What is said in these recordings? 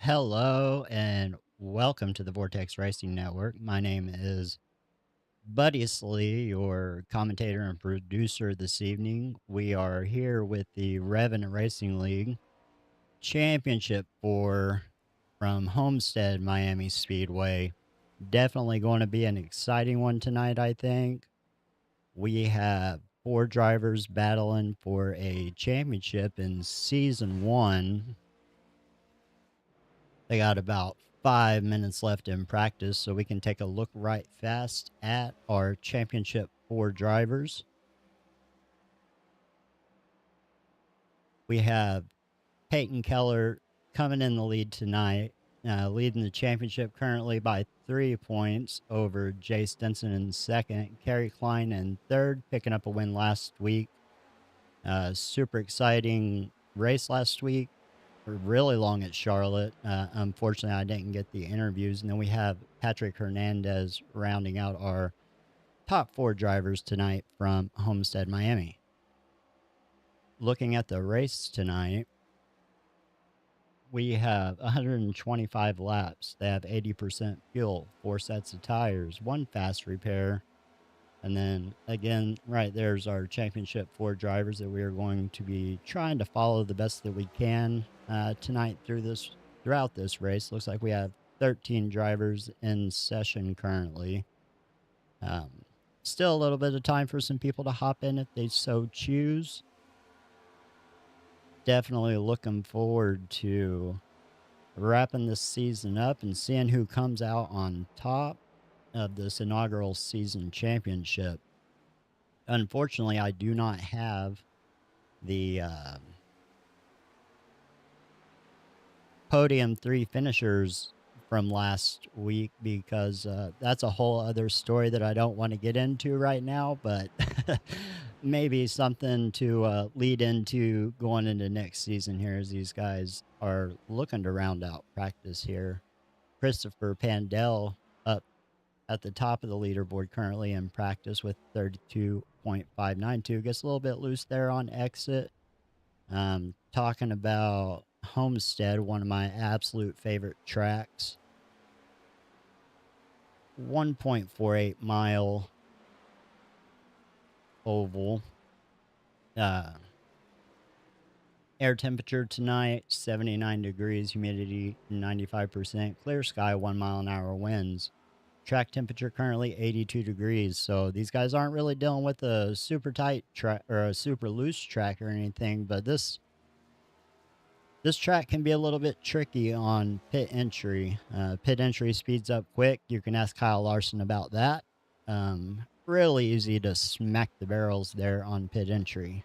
Hello and welcome to the Vortex Racing Network. My name is Buddy, your commentator and producer this evening. We are here with the Revenant Racing League Championship from Homestead, Miami Speedway. Definitely going to be an exciting one tonight, I think. We have four drivers battling for a championship in Season 1. They got about 5 minutes left in practice, so we can take a look right fast at our championship four drivers. We have Payton Keller coming in the lead tonight, leading the championship currently by 3 points over Jay Stinson in second, Kerry Cline in third, picking up a win last week. Super exciting race last week. Really long at Charlotte. Unfortunately, I didn't get the interviews. And then we have Patrick Hernandez rounding out our top four drivers tonight from Homestead, Miami. Looking at the race tonight, we have 125 laps. They have 80% fuel, 4 sets of tires, 1 fast repair. And then again, right there's our championship four drivers that we are going to be trying to follow the best that we can tonight throughout this race. Looks like we have 13 drivers in session currently. Still a little bit of time for some people to hop in if they so choose. Definitely looking forward to wrapping this season up and seeing who comes out on top of this inaugural season championship. Unfortunately, I do not have the podium 3 finishers from last week because that's a whole other story that I don't want to get into right now, but maybe something to lead into going into next season here as these guys are looking to round out practice here. Christopher Pandell up at the top of the leaderboard currently in practice with 32.592. Gets a little bit loose there on exit. Talking about Homestead, one of my absolute favorite tracks. 1.48 mile oval. Air temperature tonight, 79 degrees, humidity 95%, clear sky, 1 mile an hour winds. Track temperature currently 82 degrees, so these guys aren't really dealing with a super tight track or a super loose track or anything, but this track can be a little bit tricky on pit entry. Pit entry speeds up quick. You can ask Kyle Larson about that. Really easy to smack the barrels there on pit entry.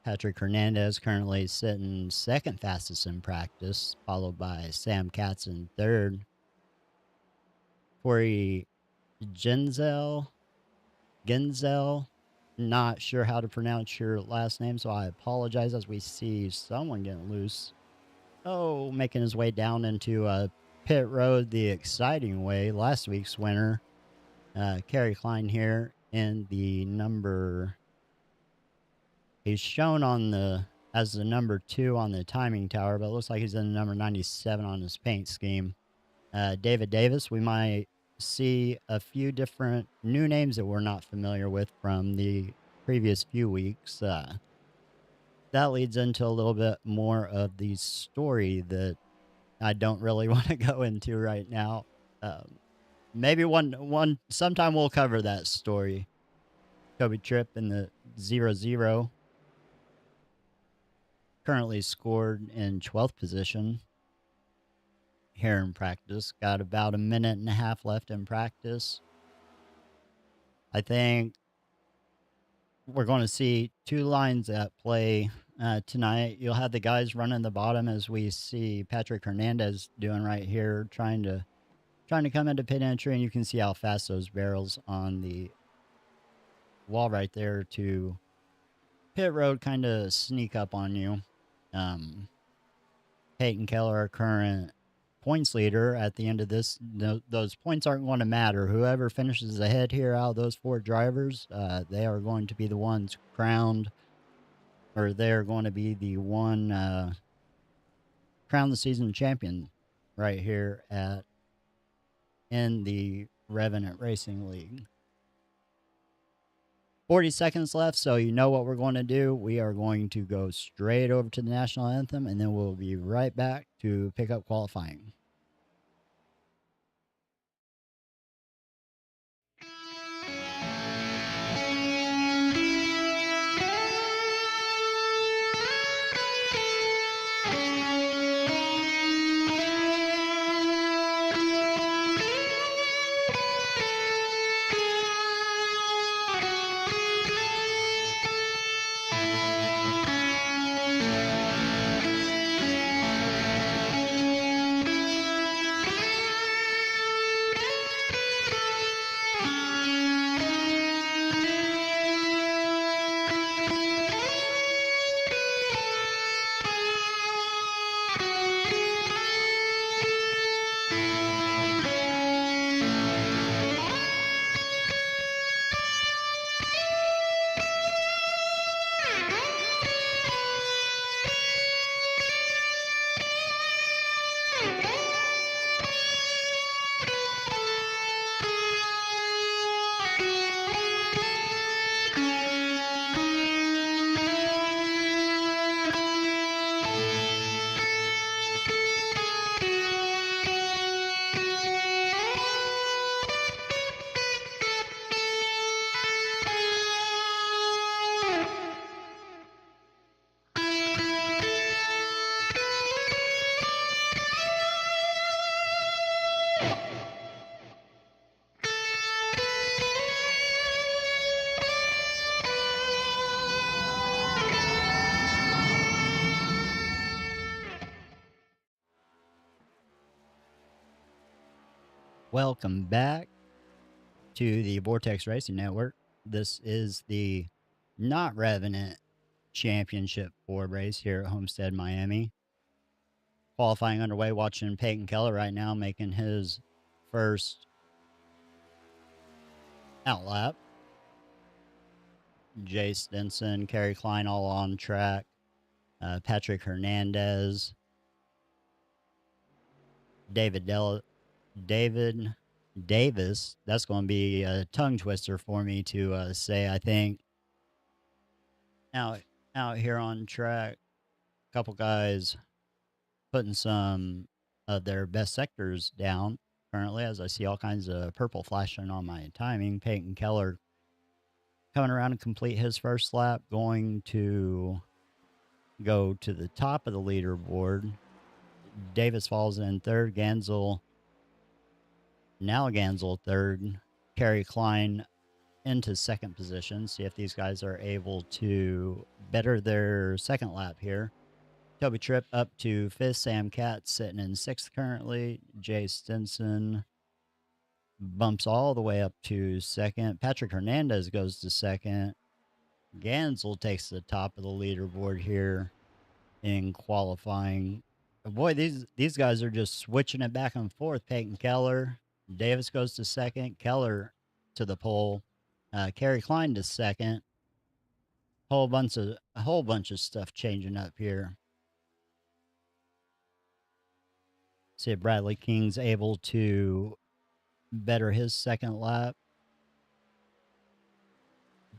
Patrick Hernandez currently sitting second fastest in practice, followed by Sam Katz in third. Corey Genzel, not sure how to pronounce your last name, so I apologize as we see someone getting loose. Oh, making his way down into pit road the exciting way. Last week's winner, Kerry Cline here in the number. He's shown on as the number 2 on the timing tower, but it looks like he's in the number 97 on his paint scheme. David Davis, we might see a few different new names that we're not familiar with from the previous few weeks. That leads into a little bit more of the story that I don't really want to go into right now. Maybe sometime we'll cover that story. Kobe Tripp in the 0-0. Currently scored in 12th position here in practice. Got about a minute and a half left in practice. I think we're going to see 2 lines at play tonight. You'll have the guys running the bottom as we see Patrick Hernandez doing right here, trying to come into pit entry, and you can see how fast those barrels on the wall right there to pit road kind of sneak up on you. Payton Keller, our current points leader at the end of this. Those points aren't going to matter. Whoever finishes ahead here out of those 4 drivers, they are going to be the ones crowned, or they're going to be the one crowned the season champion right here in the Revenant Racing League. 40 seconds left, so you know what we're going to do. We are going to go straight over to the national anthem, and then we'll be right back to pick up qualifying. Welcome back to the Vortex Racing Network. This is the not Revenant Championship 4 race here at Homestead, Miami. Qualifying underway, watching Payton Keller right now making his first outlap. Jay Stinson, Kerry Cline all on track. Patrick Hernandez. David Davis. That's going to be a tongue twister for me to say, I think. Out here on track, a couple guys putting some of their best sectors down currently, as I see all kinds of purple flashing on my timing. Payton Keller coming around to complete his first lap, going to go to the top of the leaderboard. Davis falls in third. Gansel third. Kerry Cline into second position. See if these guys are able to better their second lap here. Toby Tripp up to fifth. Sam Katz sitting in sixth currently. Jay Stinson bumps all the way up to second. Patrick Hernandez goes to second. Gansel takes the top of the leaderboard here in qualifying. Boy, these guys are just switching it back and forth. Payton Keller, Davis goes to second. Keller to the pole. Kerry Cline to second. A whole bunch of stuff changing up here. See if Bradley King's able to better his second lap.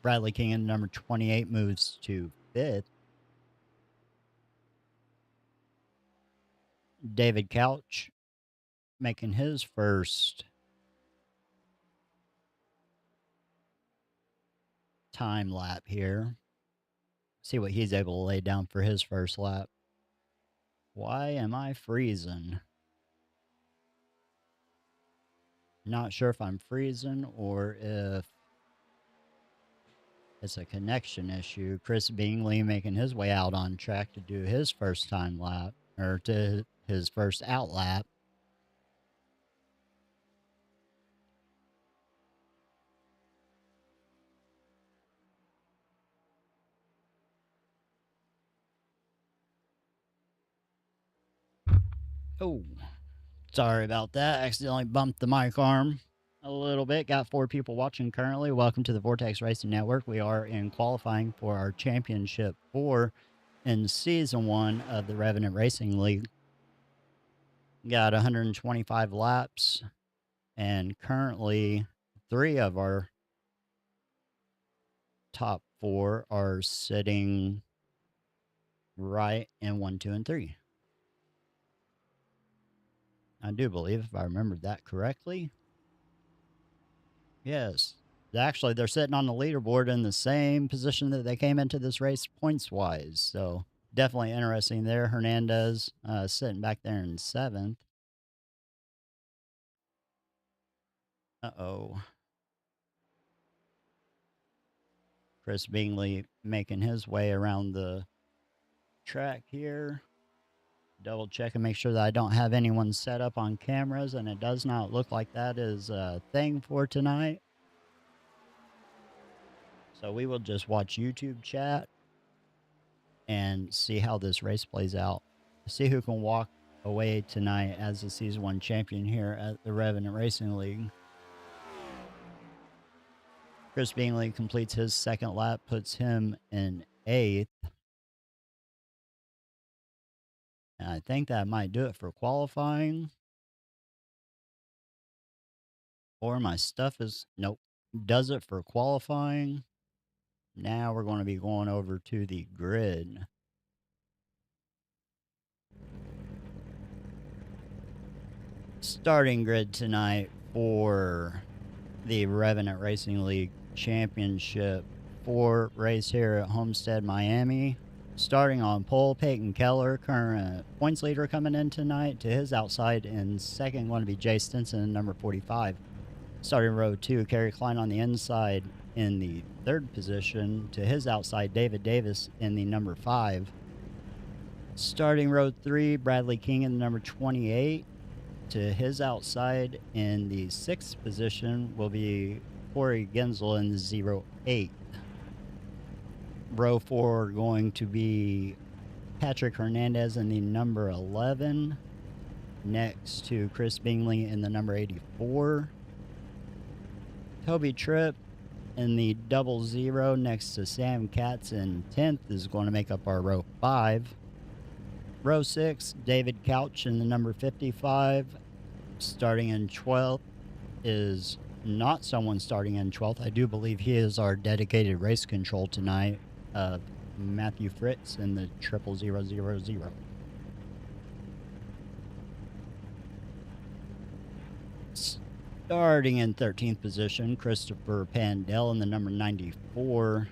Bradley King in number 28 moves to fifth. David Couch making his first time lap here. See what he's able to lay down for his first lap. Why am I freezing? Not sure if I'm freezing or if it's a connection issue. Chris Bingley making his way out on track to do his first time lap, or to his first out lap. Oh, Sorry about that. Accidentally bumped the mic arm a little bit. Got 4 people watching currently. Welcome to the Vortex Racing Network. We are in qualifying for our Championship 4 in Season 1 of the Revenant Racing League. Got 125 laps, and currently 3 of our top 4 are sitting right in 1, 2, and 3. I do believe, if I remembered that correctly. Yes. Actually, they're sitting on the leaderboard in the same position that they came into this race points-wise. So definitely interesting there. Hernandez sitting back there in 7th. Uh-oh. Chris Bingley making his way around the track here. Double check and make sure that I don't have anyone set up on cameras, and it does not look like that is a thing for tonight. So we will just watch YouTube chat and see how this race plays out. See who can walk away tonight as the Season 1 champion here at the Revenant Racing League. Chris Bingley completes his 2nd lap, puts him in 8th. And I think that might do it for qualifying. Or my stuff is, nope, does it for qualifying. Now we're going to be going over to the grid. Starting grid tonight for the Revenant Racing League Championship 4 race here at Homestead, Miami. Starting on pole, Payton Keller, current points leader coming in tonight. To his outside in 2nd, going to be Jay Stinson in number 45. Starting row 2, Kerry Cline on the inside in the 3rd position. To his outside, David Davis in the number 5. Starting row 3, Bradley King in the number 28. To his outside in the 6th position will be Corey Gensel in the 08. Row 4 going to be Patrick Hernandez in the number 11. Next to Chris Bingley in the number 84. Toby Tripp in the 00 next to Sam Katz in 10th is going to make up our row 5. Row 6, David Couch in the number 55. Starting in 12th is not someone starting in 12th. I do believe he is our dedicated race control tonight, Matthew Fritz in the 00000. Starting in 13th position, Christopher Pandell in the number 94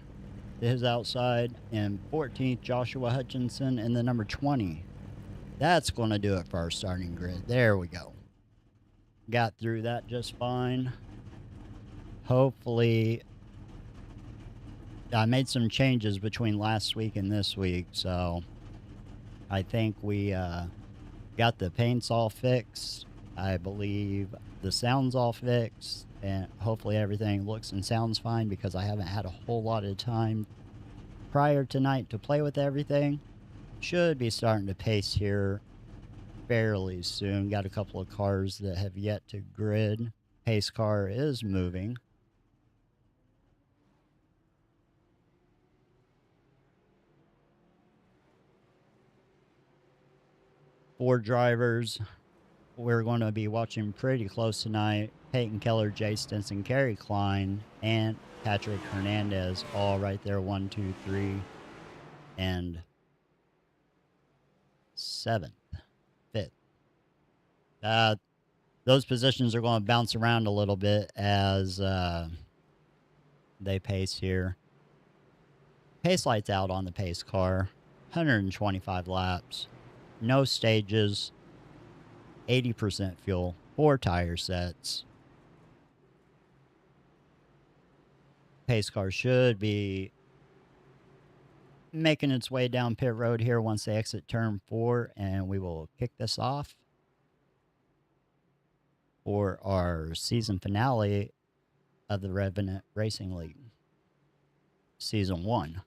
to his outside, and 14th, Joshua Hutchinson in the number 20. That's going to do it for our starting grid. There we go. Got through that just fine. Hopefully, I made some changes between last week and this week, so I think we got the paints all fixed. I believe the sound's all fixed, and hopefully everything looks and sounds fine because I haven't had a whole lot of time prior tonight to play with everything. Should be starting to pace here fairly soon. Got a couple of cars that have yet to grid. Pace car is moving. Four drivers we're going to be watching pretty close tonight. Payton Keller, Jay Stinson, Kerry Cline, and Patrick Hernandez, all right there, 1, 2, 3, and 7th, 5th. Those positions are going to bounce around a little bit as they pace here. Pace lights out on the pace car. 125 laps. No stages. 80% fuel. 4 tire sets. Pace car should be making its way down pit road here once they exit turn 4, and we will kick this off for our season finale of the Revenant Racing League. Season 1.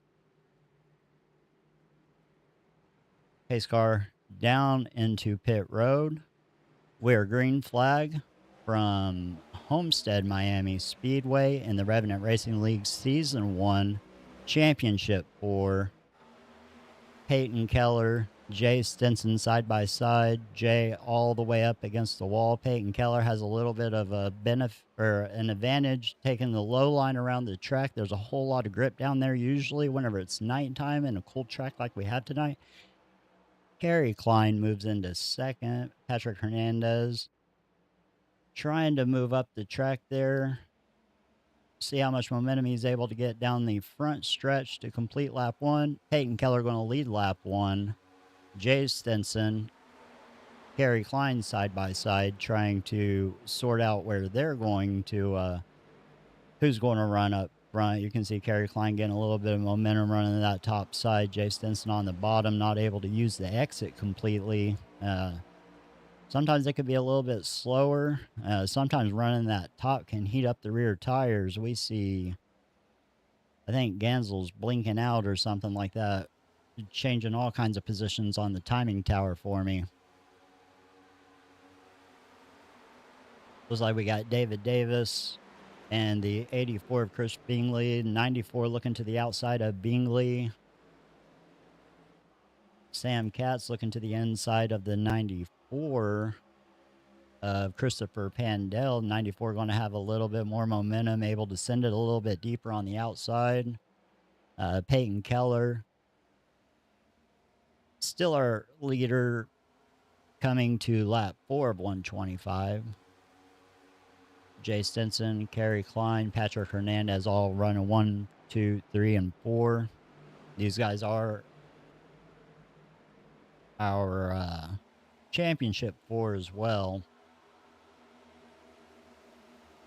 Pace car down into pit road. We're green flag from Homestead, Miami Speedway in the Revenant Racing League Season 1 Championship for Payton, Keller, Jay Stinson side by side. Jay all the way up against the wall. Payton Keller has a little bit of a benefit or an advantage taking the low line around the track. There's a whole lot of grip down there usually whenever it's nighttime and a cool track like we have tonight. Kerry Cline moves into second. Patrick Hernandez trying to move up the track there. See how much momentum he's able to get down the front stretch to complete lap 1. Payton Keller going to lead lap 1. Jay Stinson, Kerry Cline side by side, trying to sort out where they're going to, who's going to run up front. You can see Kerry Cline getting a little bit of momentum running that top side. Jay Stinson on the bottom, not able to use the exit completely. Sometimes it could be a little bit slower. Sometimes running that top can heat up the rear tires. We see, I think Gansel's blinking out or something like that, changing all kinds of positions on the timing tower for me. Looks like we got David Davis and the 84 of Chris Bingley, 94 looking to the outside of Bingley. Sam Katz looking to the inside of the 94 of Christopher Pandell. 94 going to have a little bit more momentum, able to send it a little bit deeper on the outside. Payton Keller, still our leader, coming to lap 4 of 125. Jay Stinson, Kerry Cline, Patrick Hernandez all running 1, 2, 3, and 4. These guys are our championship 4 as well.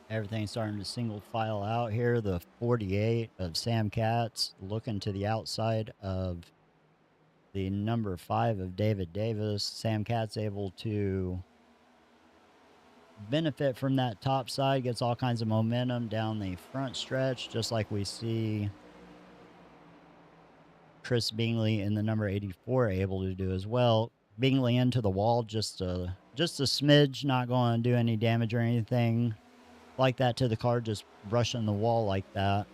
Everything's starting to single file out here. The 48 of Sam Katz looking to the outside of the number 5 of David Davis. Sam Katz able to benefit from that top side, gets all kinds of momentum down the front stretch, just like we see Chris Bingley in the number 84 able to do as well. Bingley into the wall, just a smidge, not going to do any damage or anything like that to the car, just brushing the wall like that.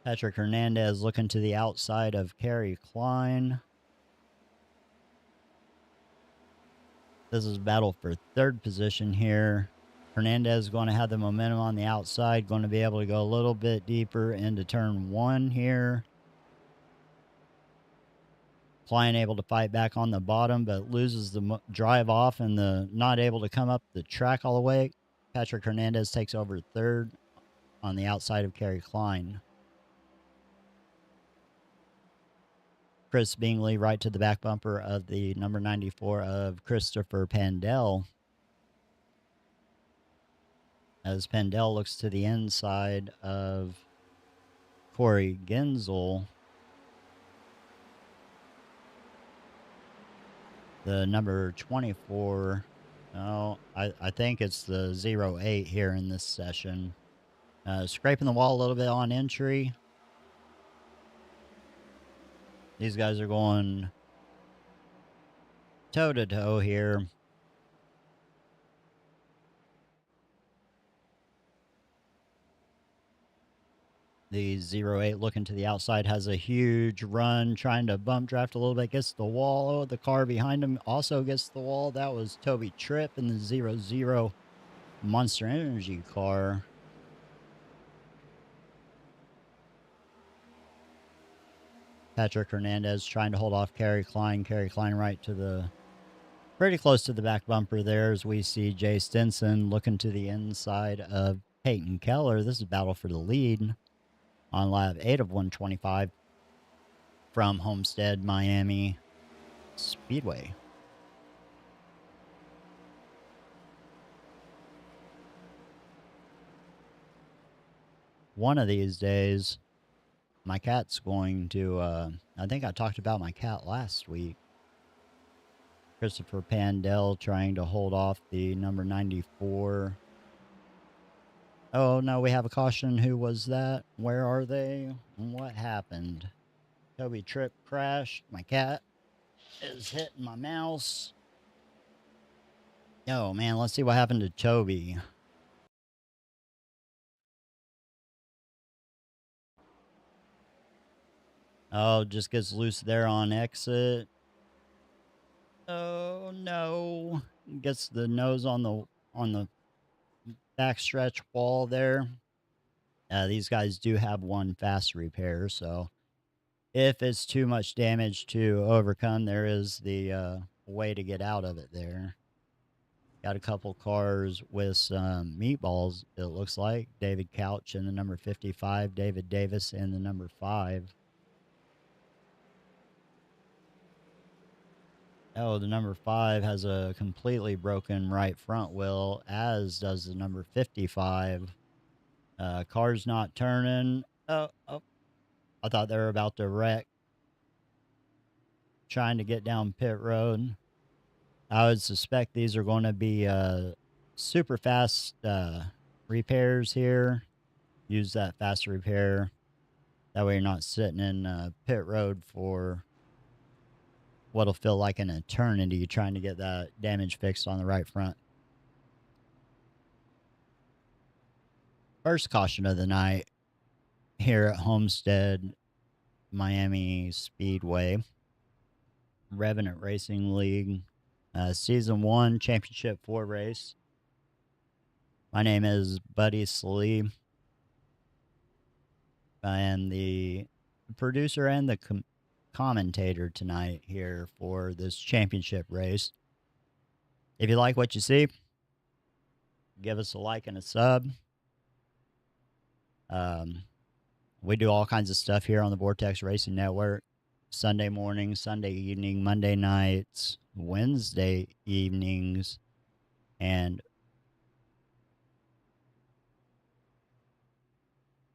Patrick Hernandez looking to the outside of Kerry Cline. This is a battle for third position here. Hernandez going to have the momentum on the outside, going to be able to go a little bit deeper into turn 1 here. Cline able to fight back on the bottom, but loses the drive off and not able to come up the track all the way. Patrick Hernandez takes over third on the outside of Kerry Cline. Chris Bingley right to the back bumper of the number 94 of Christopher Pandell. As Pandell looks to the inside of Corey Gensel. The number 24, I think it's the 08 here in this session. Scraping the wall a little bit on entry. These guys are going toe-to-toe here. The 08 looking to the outside has a huge run, trying to bump draft a little bit, gets the wall. Oh, the car behind him also gets the wall. That was Toby Tripp in the 00 Monster Energy car. Patrick Hernandez trying to hold off Kerry Cline. Kerry Cline right to the, pretty close to the back bumper there, as we see Jay Stinson looking to the inside of Payton Keller. This is a battle for the lead on lap 8 of 125 from Homestead, Miami Speedway. One of these days, my cat's going to, I think I talked about my cat last week. Christopher Pandell trying to hold off the number 94. Oh, no, we have a caution. Who was that? Where are they? What happened? Toby trip crashed. My cat is hitting my mouse. Oh, man, let's see what happened to Toby. Oh, just gets loose there on exit. Oh, no. Gets the nose on the backstretch wall there. These guys do have one fast repair, so if it's too much damage to overcome, there is the way to get out of it there. Got a couple cars with some meatballs, it looks like. David Couch in the number 55, David Davis in the number 5. Oh, the number 5 has a completely broken right front wheel, as does the number 55. Car's not turning. Oh, I thought they were about to wreck. Trying to get down pit road. I would suspect these are going to be super fast repairs here. Use that fast repair. That way you're not sitting in pit road for what'll feel like an eternity trying to get that damage fixed on the right front. First caution of the night here at Homestead, Miami Speedway, Revenant Racing League, Season 1, Championship 4 race. My name is Buddy Slee. I am the producer and the commentator tonight here for this championship race. If you like what you see, give us a like and a sub. We do all kinds of stuff here on the Vortex Racing Network. Sunday morning, Sunday evening, Monday nights, Wednesday evenings, and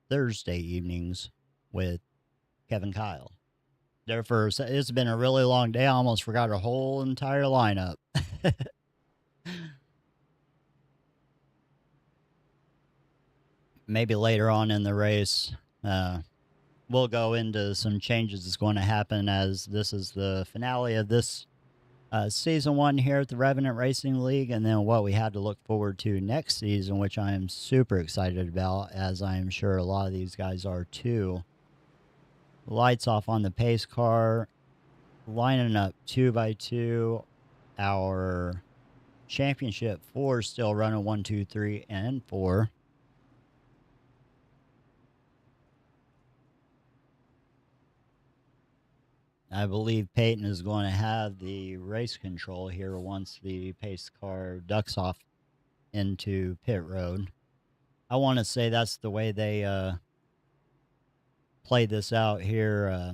Thursday evenings with Kevin Kyle. Therefore, it's been a really long day. I almost forgot our whole entire lineup. Maybe later on in the race, we'll go into some changes that's going to happen, as this is the finale of this Season 1 here at the Revenant Racing League, and then what we have to look forward to next season, which I am super excited about, as I am sure a lot of these guys are too. Lights off on the pace car, lining up 2x2. Our championship 4 still running 1, 2, 3, and 4. I believe Payton is going to have the race control here once the pace car ducks off into pit road. I want to say that's the way they played this out here.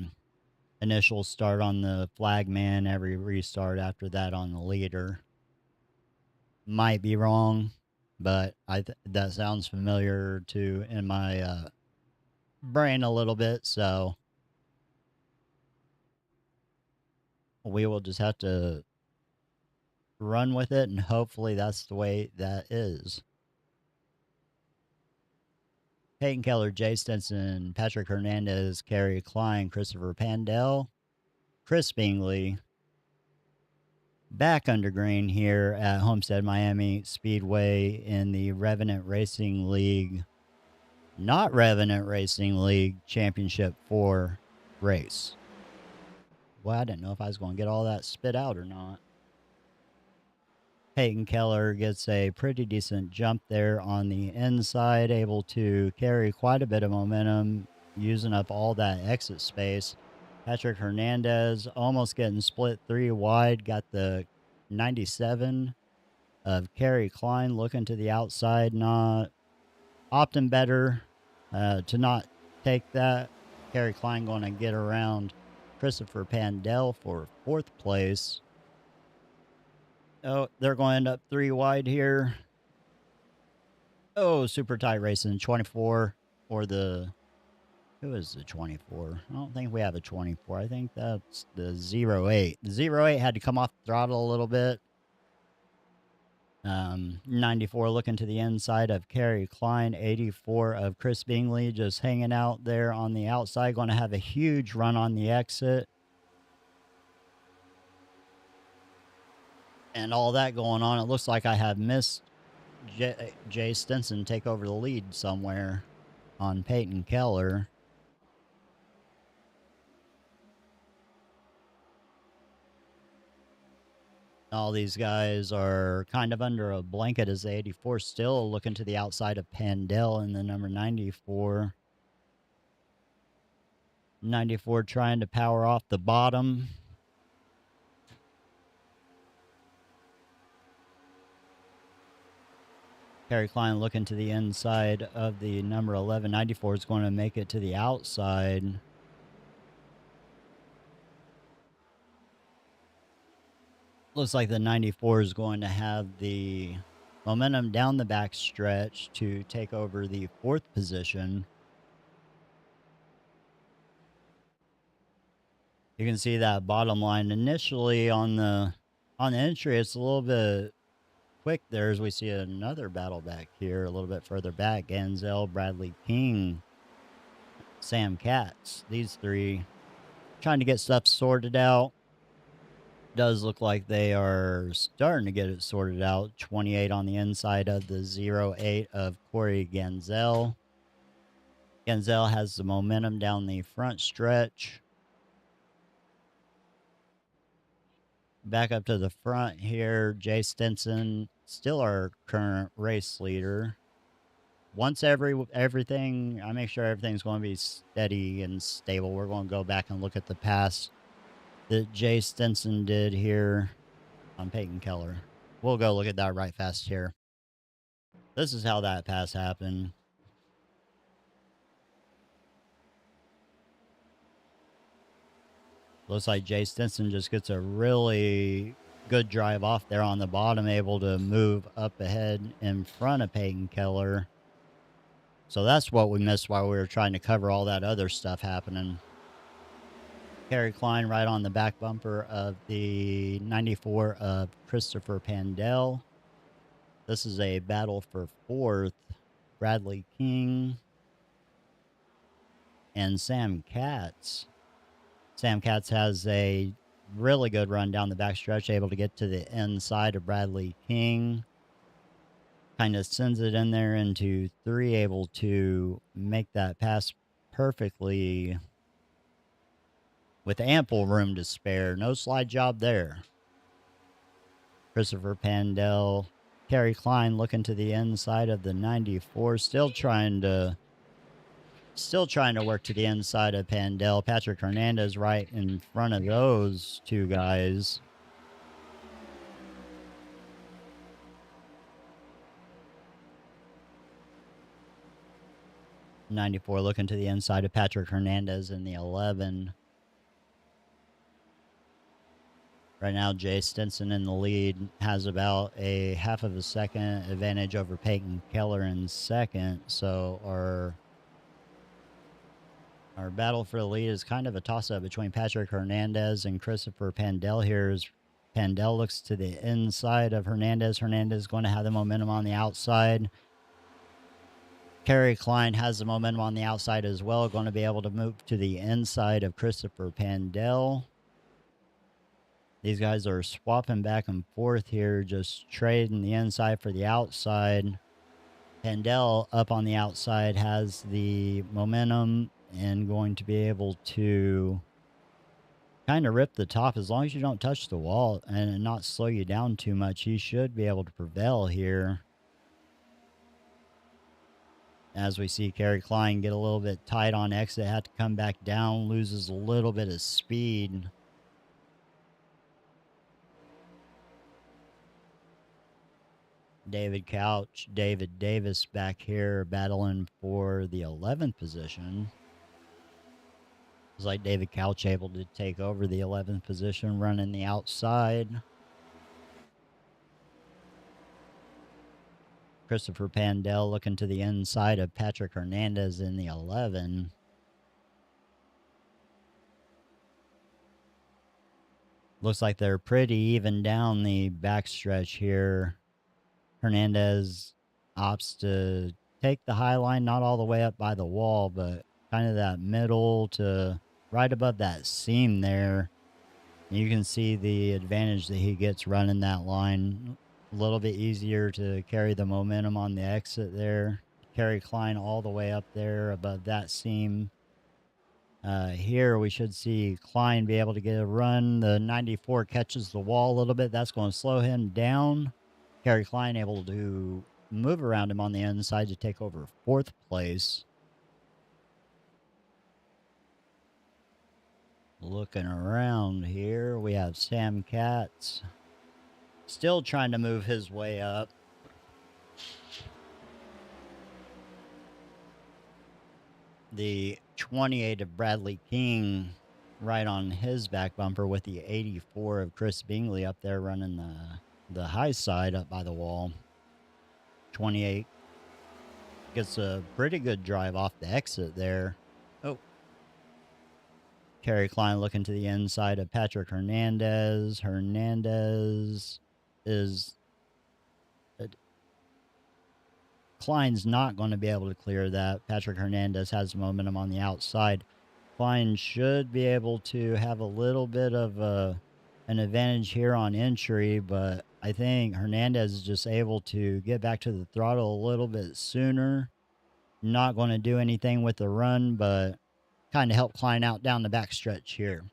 Initial start on the flagman, every restart after that on the leader. Might be wrong, but that sounds familiar to in my brain a little bit, so we will just have to run with it, and hopefully that's the way that is. Payton, Keller, Jay Stinson, Patrick Hernandez, Kerry Cline, Christopher Pandell, Chris Bingley, back under green here at Homestead Miami Speedway in the Revenant Racing League, not Revenant Racing League, Championship 4 race. Well, I didn't know if I was going to get all that spit out or not. Payton Keller gets a pretty decent jump there on the inside, able to carry quite a bit of momentum, using up all that exit space. Patrick Hernandez almost getting split 3 wide, got the 97 of Kerry Cline looking to the outside, not opting better to not take that. Kerry Cline going to get around Christopher Pandell for 4th place. Oh, they're going to end up 3 wide here. Oh, super tight racing. 24 or the... Who is the 24? I don't think we have a 24. I think that's the 08. The 08 had to come off the throttle a little bit. 94 looking to the inside of Kerry Cline. 84 of Chris Bingley just hanging out there on the outside. Going to have a huge run on the exit. And all that going on, it looks like I have missed Jay Stinson take over the lead somewhere on Payton Keller. All these guys are kind of under a blanket as the 84 still looking to the outside of Pandell in the number 94. 94 trying to power off the bottom. Kerry Cline looking to the inside of the number 11. 94 is going to make it to the outside. Looks like the 94 is going to have the momentum down the back stretch to take over the 4th position. You can see that bottom line initially on the entry. It's a little bit quick there as we see another battle back here a little bit further back. Ganzel, Bradley King, Sam Katz. These three trying to get stuff sorted out. Does look like they are starting to get it sorted out. 28 on the inside of the 08 of Corey Ganzel. Ganzel has the momentum down the front stretch. Back up to the front here, Jay Stinson, still our current race leader. Once everything, I make sure everything's going to be steady and stable. We're going to go back and look at the pass that Jay Stinson did here on Payton Keller. We'll go look at that right fast here. This is how that pass happened. Looks like Jay Stinson just gets a really good drive off there on the bottom, able to move up ahead in front of Payton Keller. So that's what we missed while we were trying to cover all that other stuff happening. Kerry Cline right on the back bumper of the 94 of Christopher Pandell. This is a battle for 4th. Bradley King and Sam Katz. Sam Katz has a really good run down the backstretch, able to get to the inside of Bradley King. Kind of sends it in there into 3, able to make that pass perfectly with ample room to spare. No slide job there. Christopher Pandell, Kerry Cline looking to the inside of the 94, still trying to work to the inside of Pandell. Patrick Hernandez right in front of those two guys. '94 looking to the inside of Patrick Hernandez in the 11. Right now, Jay Stinson in the lead, has about a half of a second advantage over Payton Keller in second. So our battle for the lead is kind of a toss-up between Patrick Hernandez and Christopher Pandell here. As Pandell looks to the inside of Hernandez. Hernandez going to have the momentum on the outside. Kerry Cline has the momentum on the outside as well. Going to be able to move to the inside of Christopher Pandell. These guys are swapping back and forth here, just trading the inside for the outside. Pandell up on the outside has the momentum and going to be able to kind of rip the top. As long as you don't touch the wall and not slow you down too much, he should be able to prevail here. As we see Kerry Cline get a little bit tight on exit, had to come back down, loses a little bit of speed. David Couch, David Davis back here battling for the 11th position. It's like David Couch able to take over the 11th position, running the outside. Christopher Pandell looking to the inside of Patrick Hernandez in the 11. Looks like they're pretty even down the backstretch here. Hernandez opts to take the high line, not all the way up by the wall, but kind of that middle to right above that seam there. You can see the advantage that he gets running that line. A little bit easier to carry the momentum on the exit there. Kerry Cline all the way up there above that seam. Here we should see Cline be able to get a run. The 94 catches the wall a little bit. That's going to slow him down. Kerry Cline able to move around him on the inside to take over 4th place. Looking around here, we have Sam Katz still trying to move his way up. The 28 of Bradley King right on his back bumper with the 84 of Chris Bingley up there running the high side up by the wall. 28 gets a pretty good drive off the exit there. Oh. Kerry Cline looking to the inside of Patrick Hernandez. Hernandez is... Cline's not going to be able to clear that. Patrick Hernandez has momentum on the outside. Cline should be able to have a little bit of an advantage here on entry, but I think Hernandez is just able to get back to the throttle a little bit sooner. Not going to do anything with the run, but kind of help Cline out down the backstretch here.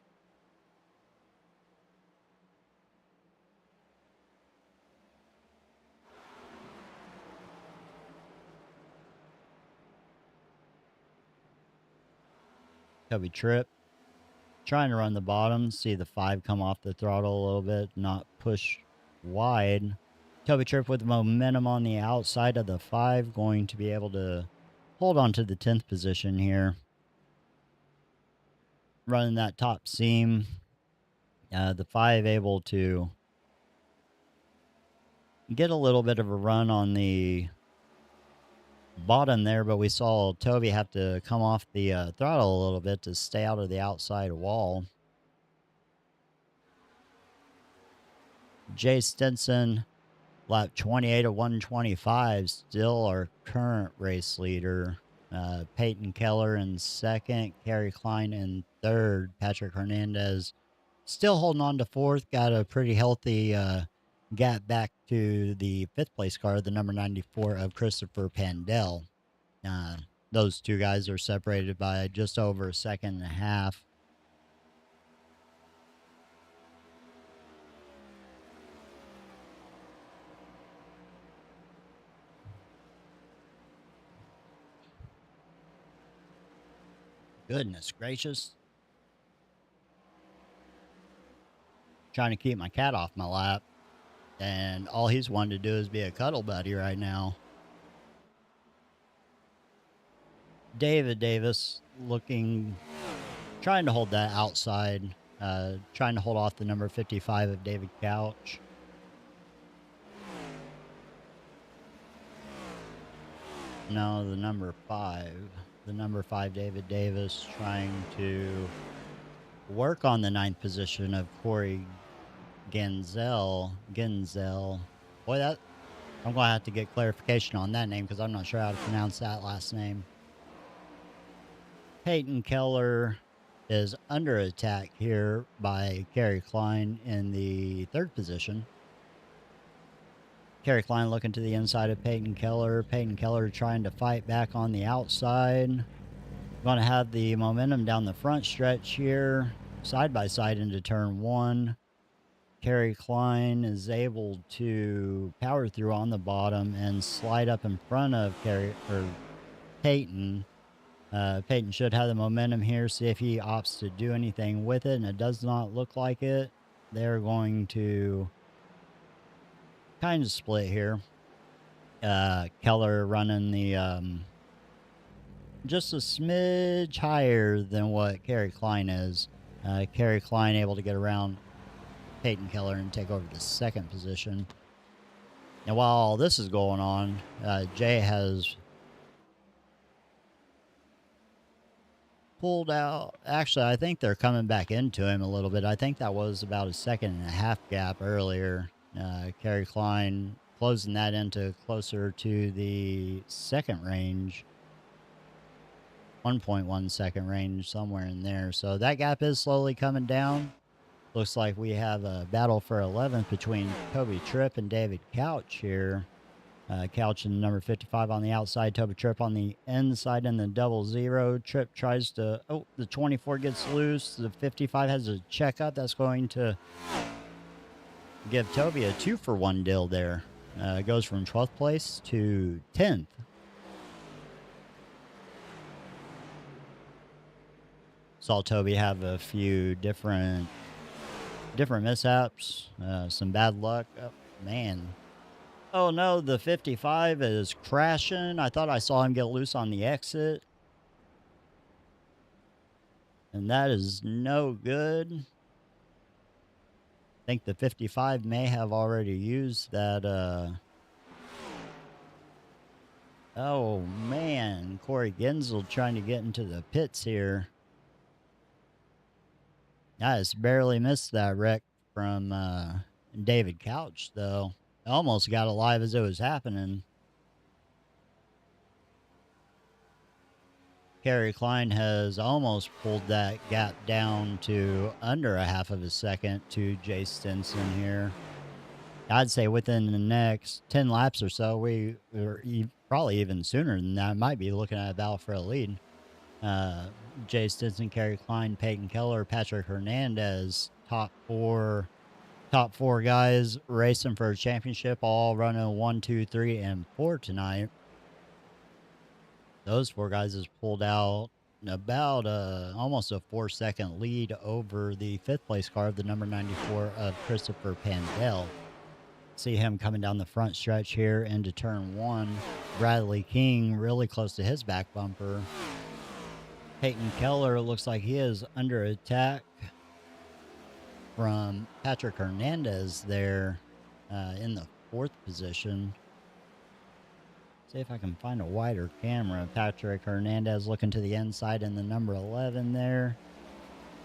Toby Tripp trying to run the bottom, see the 5 come off the throttle a little bit, not push wide. Toby Tripp with momentum on the outside of the 5, going to be able to hold on to the 10th position here. Running that top seam. The 5 able to get a little bit of a run on the bottom there, but we saw Toby have to come off the throttle a little bit to stay out of the outside wall. Jay Stinson, lap 28 of 125, still our current race leader. Payton Keller in 2nd, Kerry Cline in 3rd, Patrick Hernandez still holding on to 4th, got a pretty healthy gap back to the 5th place car, the number 94 of Christopher Pandell. Those two guys are separated by just over a second and a half. Goodness gracious. Trying to keep my cat off my lap, and all he's wanted to do is be a cuddle buddy right now. David Davis trying to hold that outside, trying to hold off the number 55 of David Couch. No, the number 5. The number 5, David Davis, trying to work on the 9th position of Corey Genzel. Boy, I'm going to have to get clarification on that name because I'm not sure how to pronounce that last name. Payton Keller is under attack here by Kerry Cline in the 3rd position. Kerry Cline looking to the inside of Payton Keller. Payton Keller trying to fight back on the outside. Going to have the momentum down the front stretch here, side by side into turn 1. Kerry Cline is able to power through on the bottom and slide up in front of Payton. Payton should have the momentum here, see if he opts to do anything with it, and it does not look like it. They're going to kind of split here. Keller running the just a smidge higher than what Kerry Cline is. Kerry Cline able to get around Payton Keller and take over the 2nd position. And while all this is going on, Jay has pulled out. Actually, I think they're coming back into him a little bit. I think that was about a 1.5 second gap earlier. Kerry Cline closing that into closer to the second range, 1.1 second range, somewhere in there. So that gap is slowly coming down. Looks like we have a battle for 11th between Toby Tripp and David Couch here. Couch in number 55 on the outside, Toby Tripp on the inside in the 00. Tripp tries to, oh, the 24 gets loose. The 55 has a check up. That's going to give Toby a 2-for-1 deal there. Goes from 12th place to 10th. Saw Toby have a few different mishaps, some bad luck. Oh, man. Oh no, the 55 is crashing. I thought I saw him get loose on the exit. And that is no good. I think the 55 may have already used that, oh man, Corey Gensel trying to get into the pits here. I just barely missed that wreck from David Couch, though. Almost got alive as it was happening. Kerry Cline has almost pulled that gap down to under a half of a second to Jay Stinson here. I'd say within the next 10 laps or so, or probably even sooner than that, might be looking at a battle for a lead. Jay Stinson, Kerry Cline, Payton Keller, Patrick Hernandez, top four guys racing for a championship, all running 1, 2, 3, and 4 tonight. Those 4 guys has pulled out about almost a 4-second lead over the 5th place car of the number 94 of Christopher Pandell. See him coming down the front stretch here into turn 1. Bradley King really close to his back bumper. Payton Keller looks like he is under attack from Patrick Hernandez there in the 4th position. See if I can find a wider camera. Patrick Hernandez looking to the inside in the number 11 there.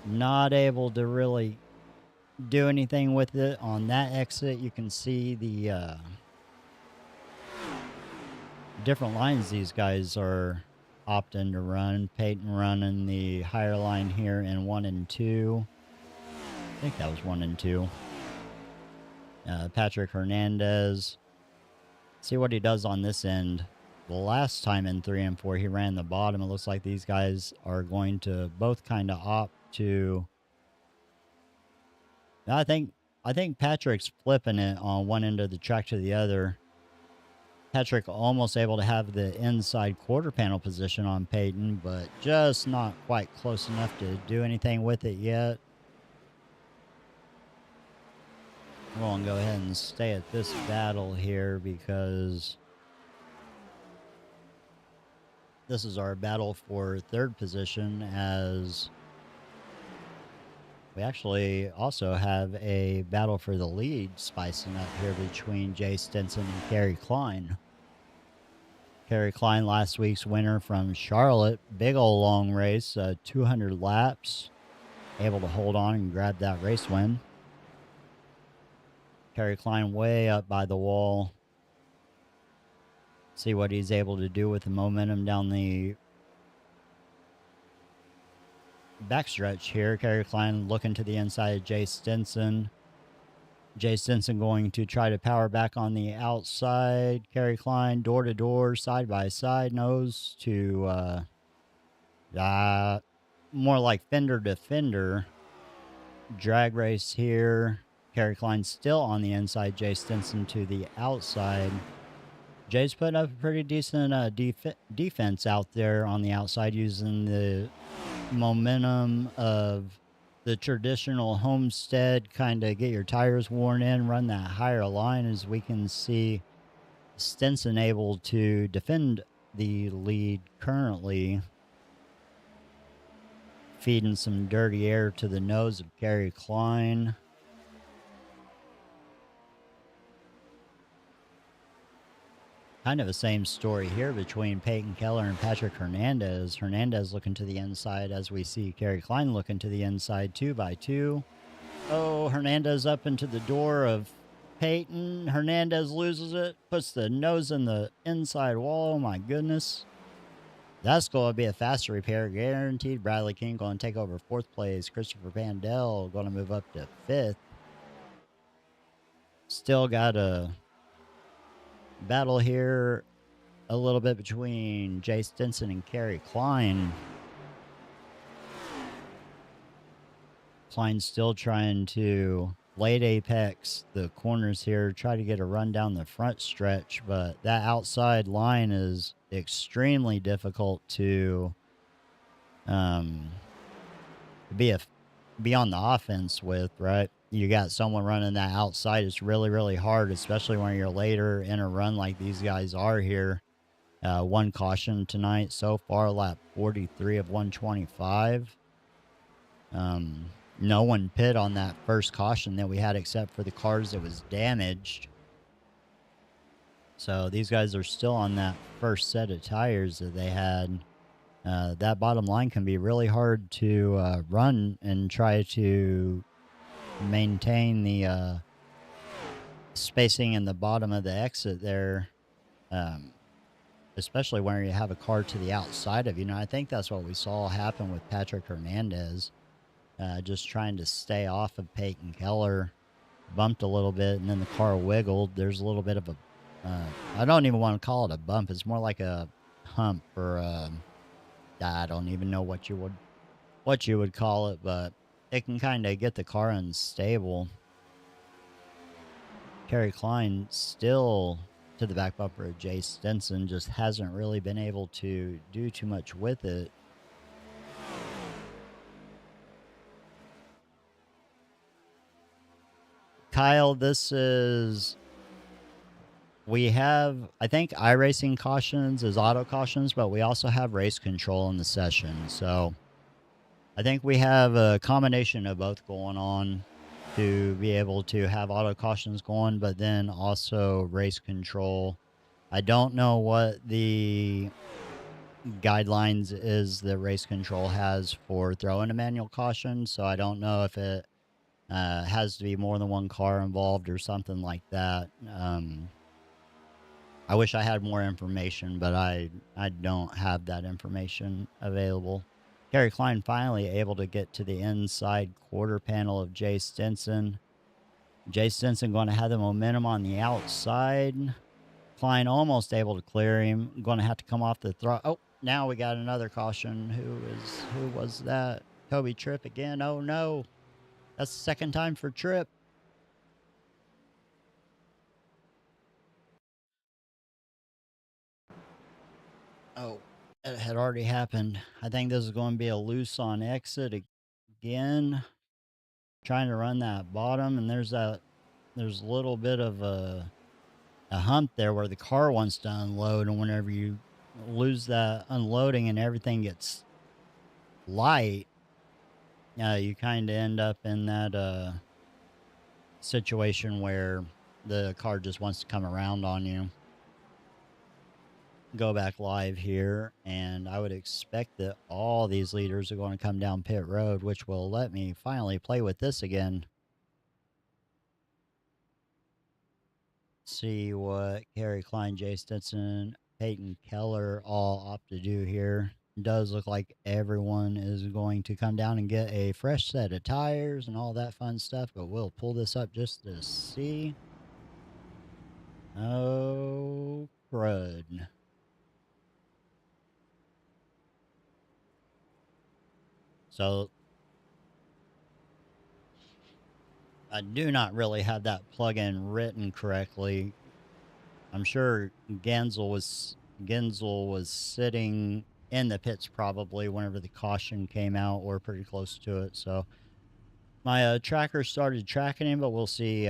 Not able to really do anything with it on that exit. You can see the different lines these guys are opting to run. Payton running the higher line here in 1 and 2. I think that was 1 and 2. Patrick Hernandez. See what he does on this end. The last time in 3 and 4, he ran the bottom. It looks like these guys are going to both kind of opt to. I think Patrick's flipping it on one end of the track to the other. Patrick almost able to have the inside quarter panel position on Payton, but just not quite close enough to do anything with it yet. We'll go ahead and stay at this battle here because this is our battle for 3rd position, as we actually also have a battle for the lead spicing up here between Jay Stinson and Kerry Cline. Kerry Cline, last week's winner from Charlotte. Big old long race, 200 laps. Able to hold on and grab that race win. Kerry Cline way up by the wall. See what he's able to do with the momentum down the backstretch here. Kerry Cline looking to the inside of Jay Stinson. Jay Stinson going to try to power back on the outside. Kerry Cline door to door, side by side, nose to more like fender to fender. Drag race here. Kerry Cline still on the inside. Jay Stinson to the outside. Jay's putting up a pretty decent defense out there on the outside, using the momentum of the traditional Homestead, kind of get your tires worn in, run that higher line. As we can see, Stinson able to defend the lead currently, feeding some dirty air to the nose of Kerry Cline. Kind of the same story here between Payton Keller and Patrick Hernandez. Hernandez looking to the inside as we see Kerry Cline looking to the inside 2 by 2. Oh, Hernandez up into the door of Payton. Hernandez loses it. Puts the nose in the inside wall. Oh, my goodness. That's going to be a faster repair, guaranteed. Bradley King going to take over 4th place. Christopher Vandell going to move up to 5th. Still got a battle here a little bit between Jay Stinson and Kerry Cline. Cline's still trying to late apex the corners here, try to get a run down the front stretch, but that outside line is extremely difficult to be on the offense with, right? You got someone running that outside. It's really, really hard, especially when you're later in a run like these guys are here. One caution tonight so far, lap 43 of 125. No one pit on that first caution that we had except for the cars that was damaged. So these guys are still on that first set of tires that they had. That bottom line can be really hard to run and try to maintain the spacing in the bottom of the exit there, especially when you have a car to the outside of you. I think that's what we saw happen with Patrick Hernandez, just trying to stay off of Payton Keller, bumped a little bit, and then the car wiggled. There's a little bit of a, I don't even want to call it a bump. It's more like a hump or I don't even know what you would call it, but it can kind of get the car unstable. Kerry Cline still to the back bumper of Jay Stinson, just hasn't really been able to do too much with it. Kyle, we have, I think iRacing cautions is auto cautions, but we also have race control in the session. So I think we have a combination of both going on to be able to have auto cautions going, but then also race control. I don't know what the guidelines is that race control has for throwing a manual caution, so I don't know if it has to be more than one car involved or something like that. I wish I had more information, but I don't have that information available. Kerry Cline finally able to get to the inside quarter panel of Jay Stinson. Jay Stinson going to have the momentum on the outside. Cline almost able to clear him. Going to have to come off the throttle. Oh, now we got another caution. Who was that? Toby Tripp again. Oh no. That's the second time for Tripp. Oh, it had already happened. I think this is going to be a loose on exit again. Trying to run that bottom, and there's a little bit of a hump there where the car wants to unload, and whenever you lose that unloading and everything gets light, you kind of end up in that situation where the car just wants to come around on you. Go back live here, and I would expect that all these leaders are going to come down pit road, which will let me finally play with this again. See what Kerry Cline, Jay Stinson, Payton Keller all opt to do here. It does look like everyone is going to come down and get a fresh set of tires and all that fun stuff, but we'll pull this up just to see. Oh, crud. So I do not really have that plugin written correctly. I'm sure Gensel was sitting in the pits probably whenever the caution came out, or pretty close to it. So my tracker started tracking him, but we'll see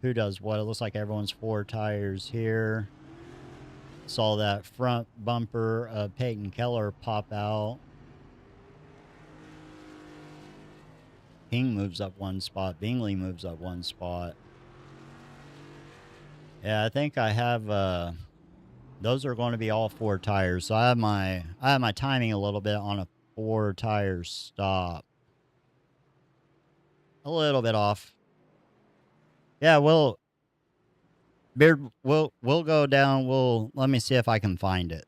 who does what. It looks like everyone's 4 tires here. Saw that front bumper of Payton Keller pop out. King moves up 1 spot. Bingley moves up 1 spot. Yeah, I think I have those are going to be all 4 tires. So I have my timing a little bit on a 4 tire stop. A little bit off. Yeah, Beard, we'll go down. Let me see if I can find it.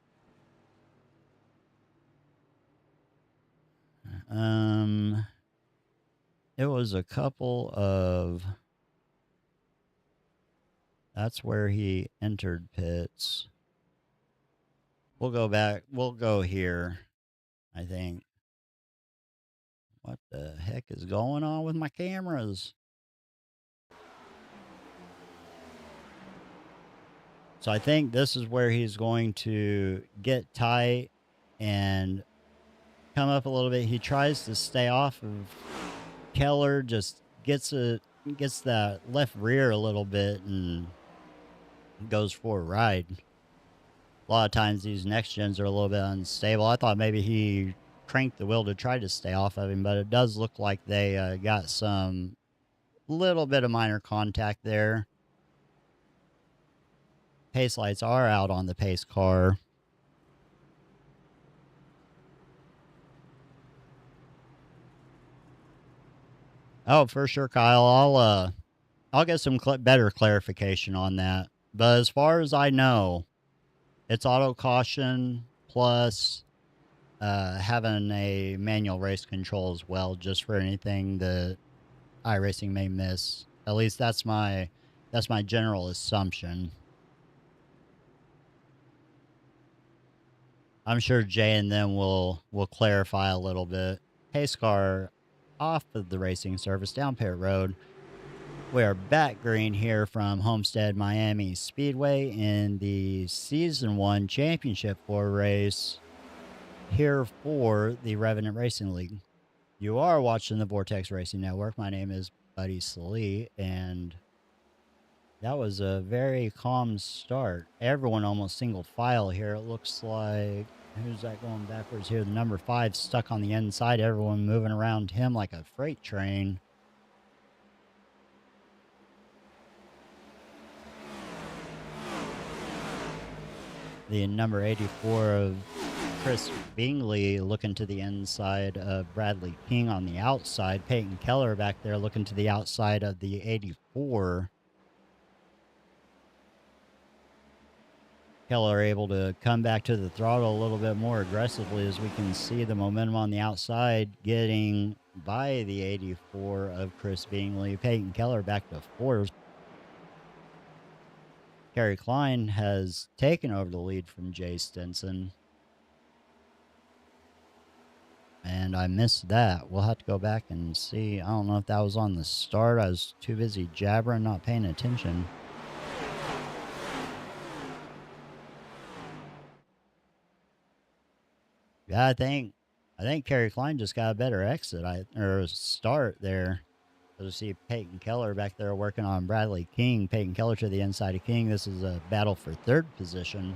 It was a couple of. That's where he entered pits. We'll go back. We'll go here, I think. What the heck is going on with my cameras? So I think this is where he's going to get tight and come up a little bit. He tries to stay off of Keller, just gets that left rear a little bit and goes for a ride. A lot of times these next gens are a little bit unstable. I thought maybe he cranked the wheel to try to stay off of him, but it does look like they got some little bit of minor contact there. Pace lights are out on the pace car. Oh, for sure, Kyle. I'll get some better clarification on that. But as far as I know, it's auto caution plus having a manual race control as well, just for anything that iRacing may miss. At least that's my general assumption. I'm sure Jay and them will clarify a little bit. Pace car off of the racing surface down pit road. We are back green here from Homestead Miami Speedway in the Season 1 Championship 4 race here for the Revenant Racing League. You are watching the Vortex Racing Network. My name is Buddy Salee, and that was a very calm start. Everyone almost single file here. It looks like, who's that going backwards here? The number 5 stuck on the inside. Everyone moving around him like a freight train. The number 84 of Chris Bingley looking to the inside of Bradley King on the outside. Payton Keller back there looking to the outside of the 84. Keller able to come back to the throttle a little bit more aggressively, as we can see the momentum on the outside getting by the 84 of Chris Bingley. Payton Keller back to 4th. Kerry Cline has taken over the lead from Jay Stinson. And I missed that. We'll have to go back and see. I don't know if that was on the start. I was too busy jabbering, not paying attention. Yeah, I think Kerry Cline just got a better exit or start there. So to see Payton Keller back there working on Bradley King. Payton Keller to the inside of King. This is a battle for 3rd position.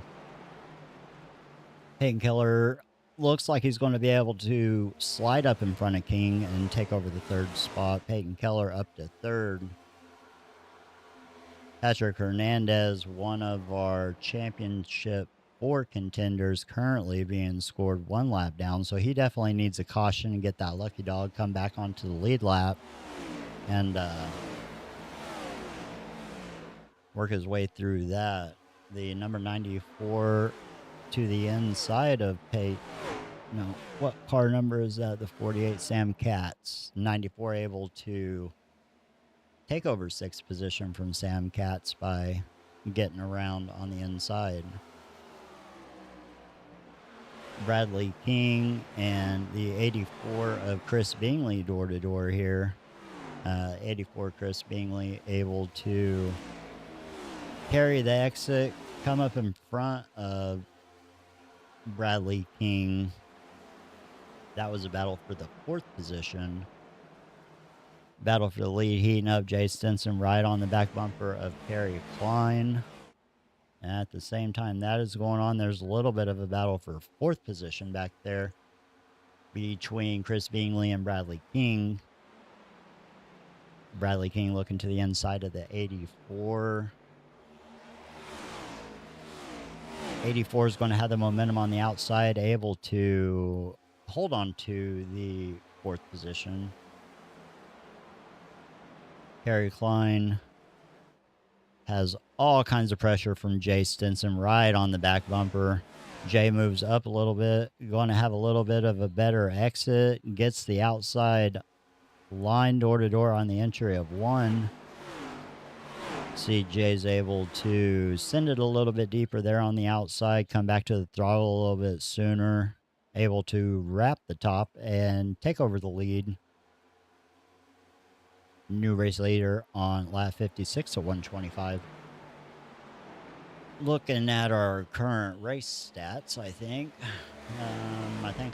Payton Keller looks like he's going to be able to slide up in front of King and take over the 3rd spot. Payton Keller up to 3rd. Patrick Hernandez, one of our championship 4 contenders, currently being scored 1 lap down. So he definitely needs a caution and get that lucky dog, come back onto the lead lap, and work his way through that. The number 94 to the inside of Payton. No, what car number is that? The 48, Sam Katz. 94 able to take over 6th position from Sam Katz by getting around on the inside. Bradley King and the 84 of Chris Bingley door to door here. 84 Chris Bingley able to carry the exit, come up in front of Bradley King. That was a battle for the 4th position. Battle for the lead heating up. Jay Stinson right on the back bumper of Kerry Cline. And at the same time that is going on, there's a little bit of a battle for 4th position back there between Chris Bingley and Bradley King. Bradley King looking to the inside of the 84. 84 is going to have the momentum on the outside, able to hold on to the 4th position. Kerry Cline has all kinds of pressure from Jay Stinson right on the back bumper. Jay moves up a little bit, going to have a little bit of a better exit, gets the outside line door to door on the entry of 1. See, Jay's able to send it a little bit deeper there on the outside, come back to the throttle a little bit sooner, able to wrap the top and take over the lead. New race leader on lap 56 to 125. Looking at our current race stats, I think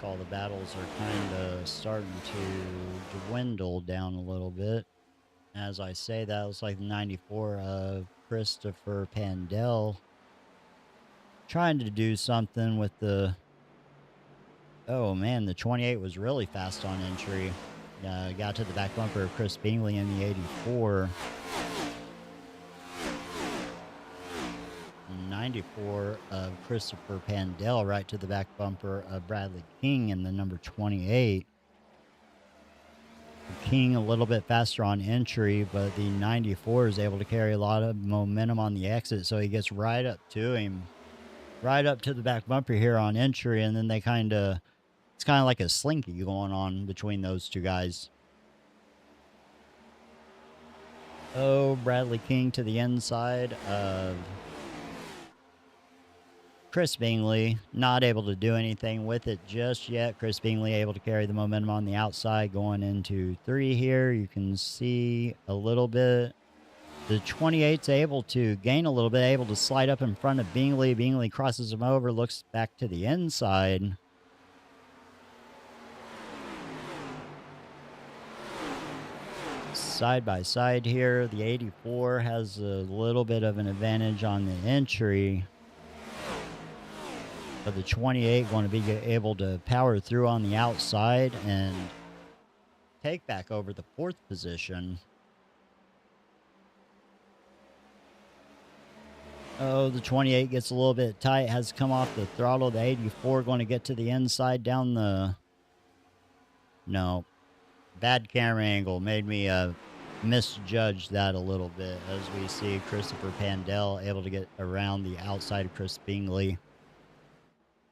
all the battles are kind of starting to dwindle down a little bit. As I say, that was like 94 of Christopher Pandell trying to do something with the... Oh man, the 28 was really fast on entry. Got to the back bumper of Chris Bingley in the 84. 94 of Christopher Pandell right to the back bumper of Bradley King in the number 28. King a little bit faster on entry, but the 94 is able to carry a lot of momentum on the exit, so he gets right up to him, right up to the back bumper here on entry, and then they it's kind of like a slinky going on between those two guys. Oh, Bradley King to the inside of Chris Bingley, not able to do anything with it just yet. Chris Bingley able to carry the momentum on the outside going into 3 here. You can see a little bit. The 28's able to gain a little bit, able to slide up in front of Bingley. Bingley crosses him over, looks back to the inside. Side by side here, the 84 has a little bit of an advantage on the entry. But the 28 going to be able to power through on the outside and take back over the 4th position. Oh, the 28 gets a little bit tight, has come off the throttle. The 84 going to get to the inside down the... No. Bad camera angle made me misjudge that a little bit, as we see Christopher Pandell able to get around the outside of Chris Bingley.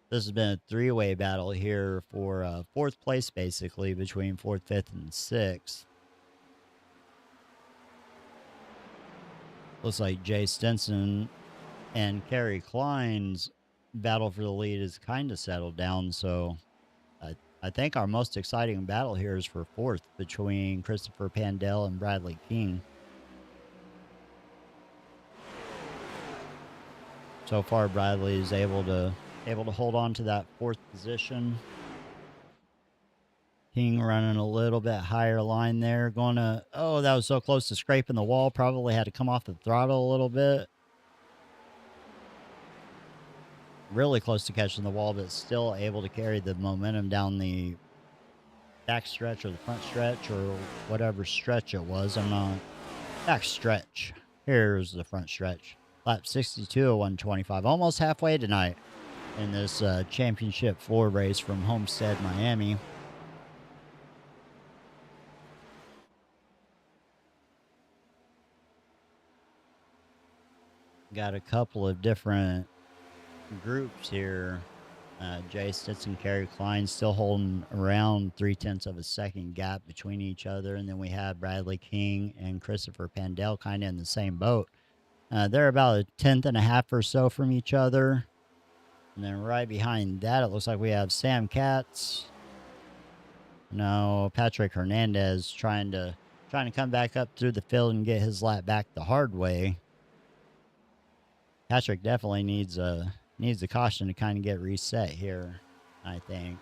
This has been a 3-way battle here for 4th place, basically, between 4th, 5th, and 6th. Looks like Jay Stinson and Kerry Cline's battle for the lead is kind of settled down, so I think our most exciting battle here is for 4th between Christopher Pandell and Bradley King. So far, Bradley is able to hold on to that 4th position. King running a little bit higher line there. Oh, that was so close to scraping the wall. Probably had to come off the throttle a little bit. Really close to catching the wall, but still able to carry the momentum down the back stretch or the front stretch or whatever stretch it was. Back stretch. Here's the front stretch. Lap 62 of 125. Almost halfway tonight in this championship 4 race from Homestead, Miami. Got a couple of different groups here. Jay Stinson, Kerry Cline still holding around 0.3 of a second gap between each other. And then we have Bradley King and Christopher Pandell kind of in the same boat. They're about 1/10 or so from each other. And then right behind that, it looks like we have Sam Katz. No, Patrick Hernandez trying to come back up through the field and get his lap back the hard way. Patrick definitely needs the caution to kind of get reset here, I think.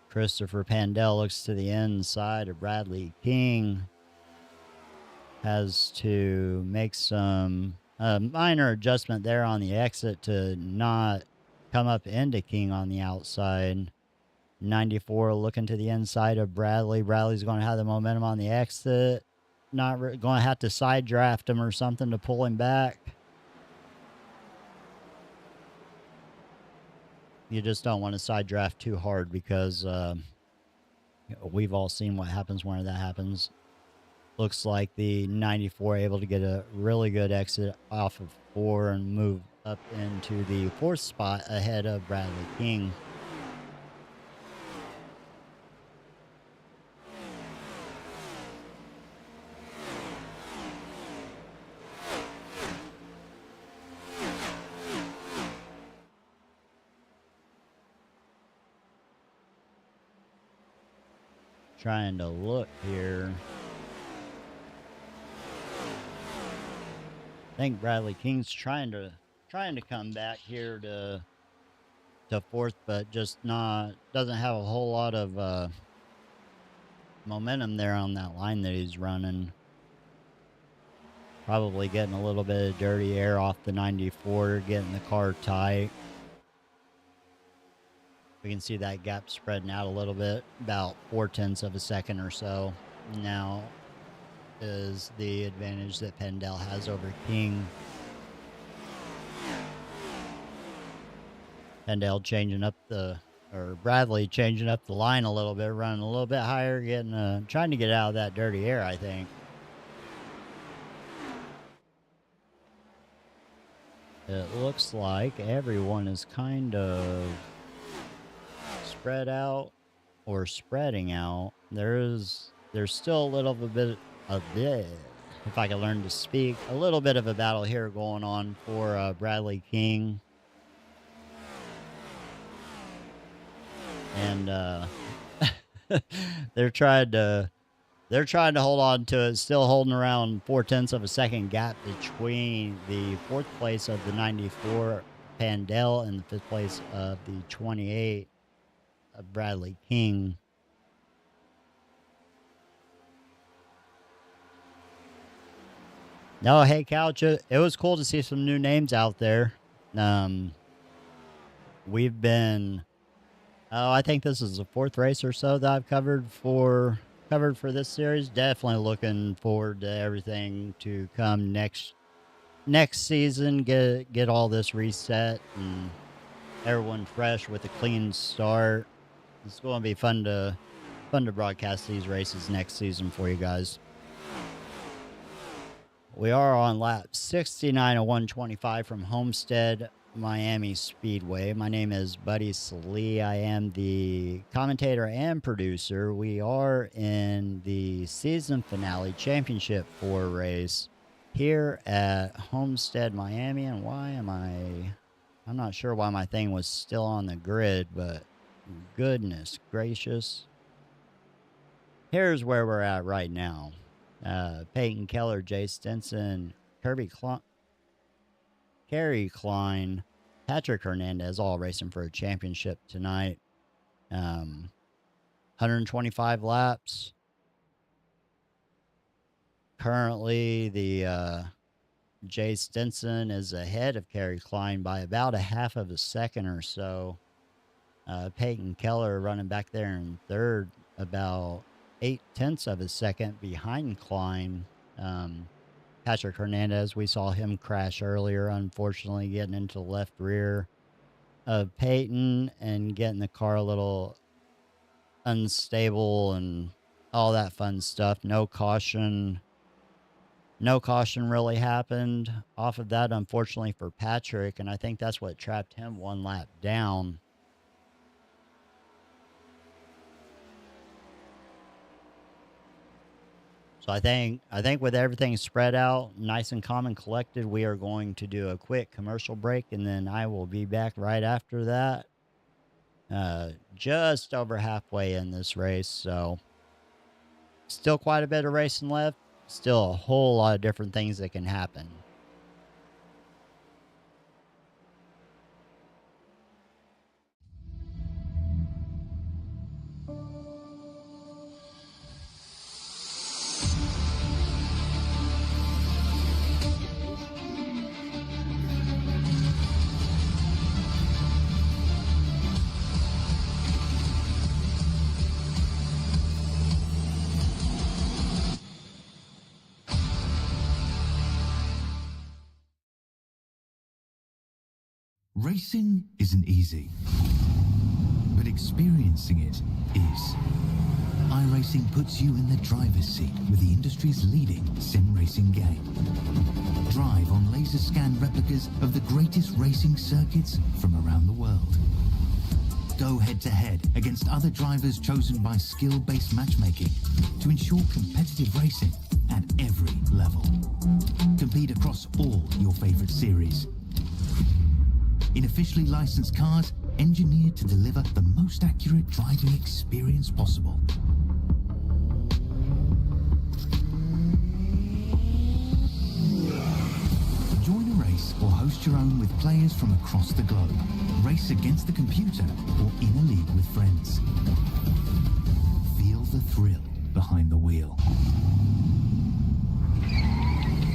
Christopher Pandell looks to the inside of Bradley King. Has to make some minor adjustment there on the exit to not come up into King on the outside. 94 looking to the inside of Bradley. Bradley's going to have the momentum on the exit. Not going to have to side draft him or something to pull him back. you just don't want to side draft too hard because we've all seen what happens when that happens. Looks like the 94 able to get a really good exit off of 4 and move up into the 4th spot ahead of Bradley King. Trying to look here. I think Bradley King's trying to come back here to 4th, but just doesn't have a whole lot of momentum there on that line that he's running. Probably getting a little bit of dirty air off the 94, getting the car tight. We can see that gap spreading out a little bit, about 0.4 of a second or so. Now is the advantage that Pendel has over King. Pendel changing up Bradley changing up the line a little bit, running a little bit higher, trying to get out of that dirty air, I think. It looks like everyone is kind of spread out or spreading out. There's still a little bit of if I can learn to speak, a little bit of a battle here going on for Bradley King. And they're trying to hold on to it, still holding around 0.4 of a second gap between the 4th place of the 94 Pandel and the 5th place of the 28 of Bradley King. No, hey Couch, it was cool to see some new names out there. We've been, I think this is the 4th race or so that I've covered for this series. Definitely looking forward to everything to come next season. Get all this reset and everyone fresh with a clean start. It's going to be fun to broadcast these races next season for you guys. We are on lap 69 of 125 from Homestead, Miami Speedway. My name is Buddy Salee. I am the commentator and producer. We are in the season finale championship 4 race here at Homestead, Miami. And I'm not sure why my thing was still on the grid, but goodness gracious. Here's where we're at right now. Payton, Keller, Jay Stinson, Kerry Cline, Patrick Hernandez, all racing for a championship tonight. 125 laps. Currently, the Jay Stinson is ahead of Kerry Cline by about 1/2 of a second or so. Payton Keller running back there in 3rd, about 0.8 of a second behind Cline. Patrick Hernandez, we saw him crash earlier, unfortunately, getting into the left rear of Payton and getting the car a little unstable and all that fun stuff. No caution really happened off of that, unfortunately, for Patrick, and I think that's what trapped him 1 lap down. So I think with everything spread out, nice and calm and collected, we are going to do a quick commercial break, and then I will be back right after that. Just over halfway in this race, so still quite a bit of racing left. Still a whole lot of different things that can happen. Racing isn't easy. experiencing it is. iRacing puts you in the driver's seat with the industry's leading sim racing game. Drive on laser scan replicas of the greatest racing circuits from around the world. Go head-to-head against other drivers chosen by skill-based matchmaking to ensure competitive racing at every level. Compete across all your favorite series. In officially licensed cars, engineered to deliver the most accurate driving experience possible. Join a race or host your own with players from across the globe. Race against the computer or in a league with friends. Feel the thrill behind the wheel.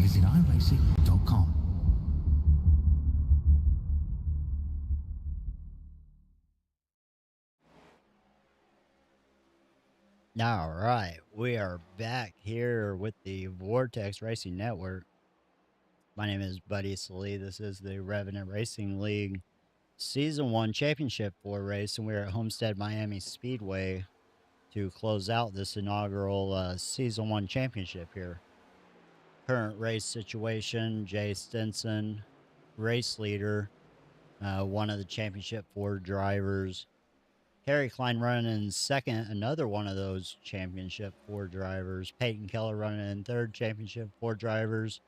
Visit iRacing.com. All right, we are back here with the Vortex Racing Network. My name is Buddy Salee. This is the Revenant Racing League Season 1 Championship 4 race, and we're at Homestead Miami Speedway to close out this inaugural Season 1 championship here. Current race situation, Jay Stinson, race leader, one of the Championship 4 drivers. Kerry Cline running in second, another one of those Championship 4 drivers. Payton Keller running in third, Championship 4 drivers.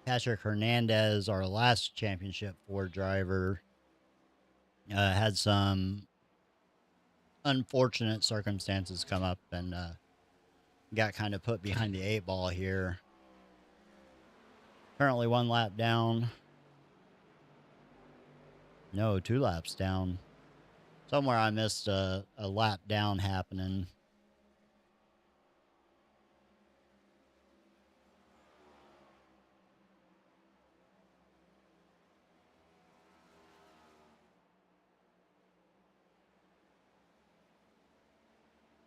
Patrick Hernandez, our last Championship 4 driver, had some unfortunate circumstances come up and got kind of put behind the 8 ball here. Currently 1 lap down. No, 2 laps down. Somewhere I missed a lap down happening.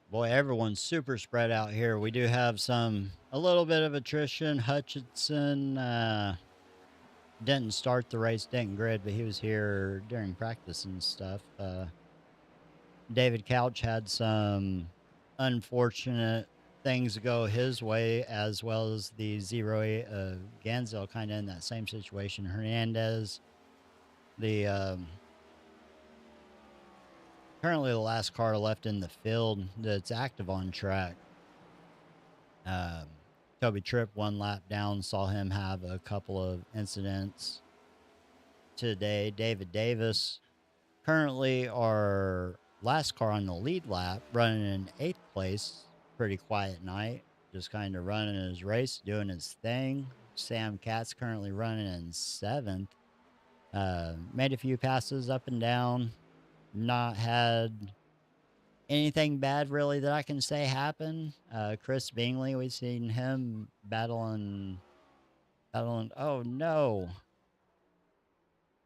Boy, everyone's super spread out here. We do have a little bit of attrition. Hutchinson didn't start the race, didn't grid, but he was here during practice and stuff. David Couch had some unfortunate things go his way, as well as the 08 Ganzel kind of in that same situation. Hernandez, currently the last car left in the field that's active on track. Toby Tripp 1 lap down, saw him have a couple of incidents today. David Davis, currently our last car on the lead lap, running in 8th place. Pretty quiet night, just kind of running his race, doing his thing. Sam Katz currently running in 7th. Made a few passes up and down. Not had anything bad really that I can say happened. Chris Bingley, we've seen him battling. Oh no!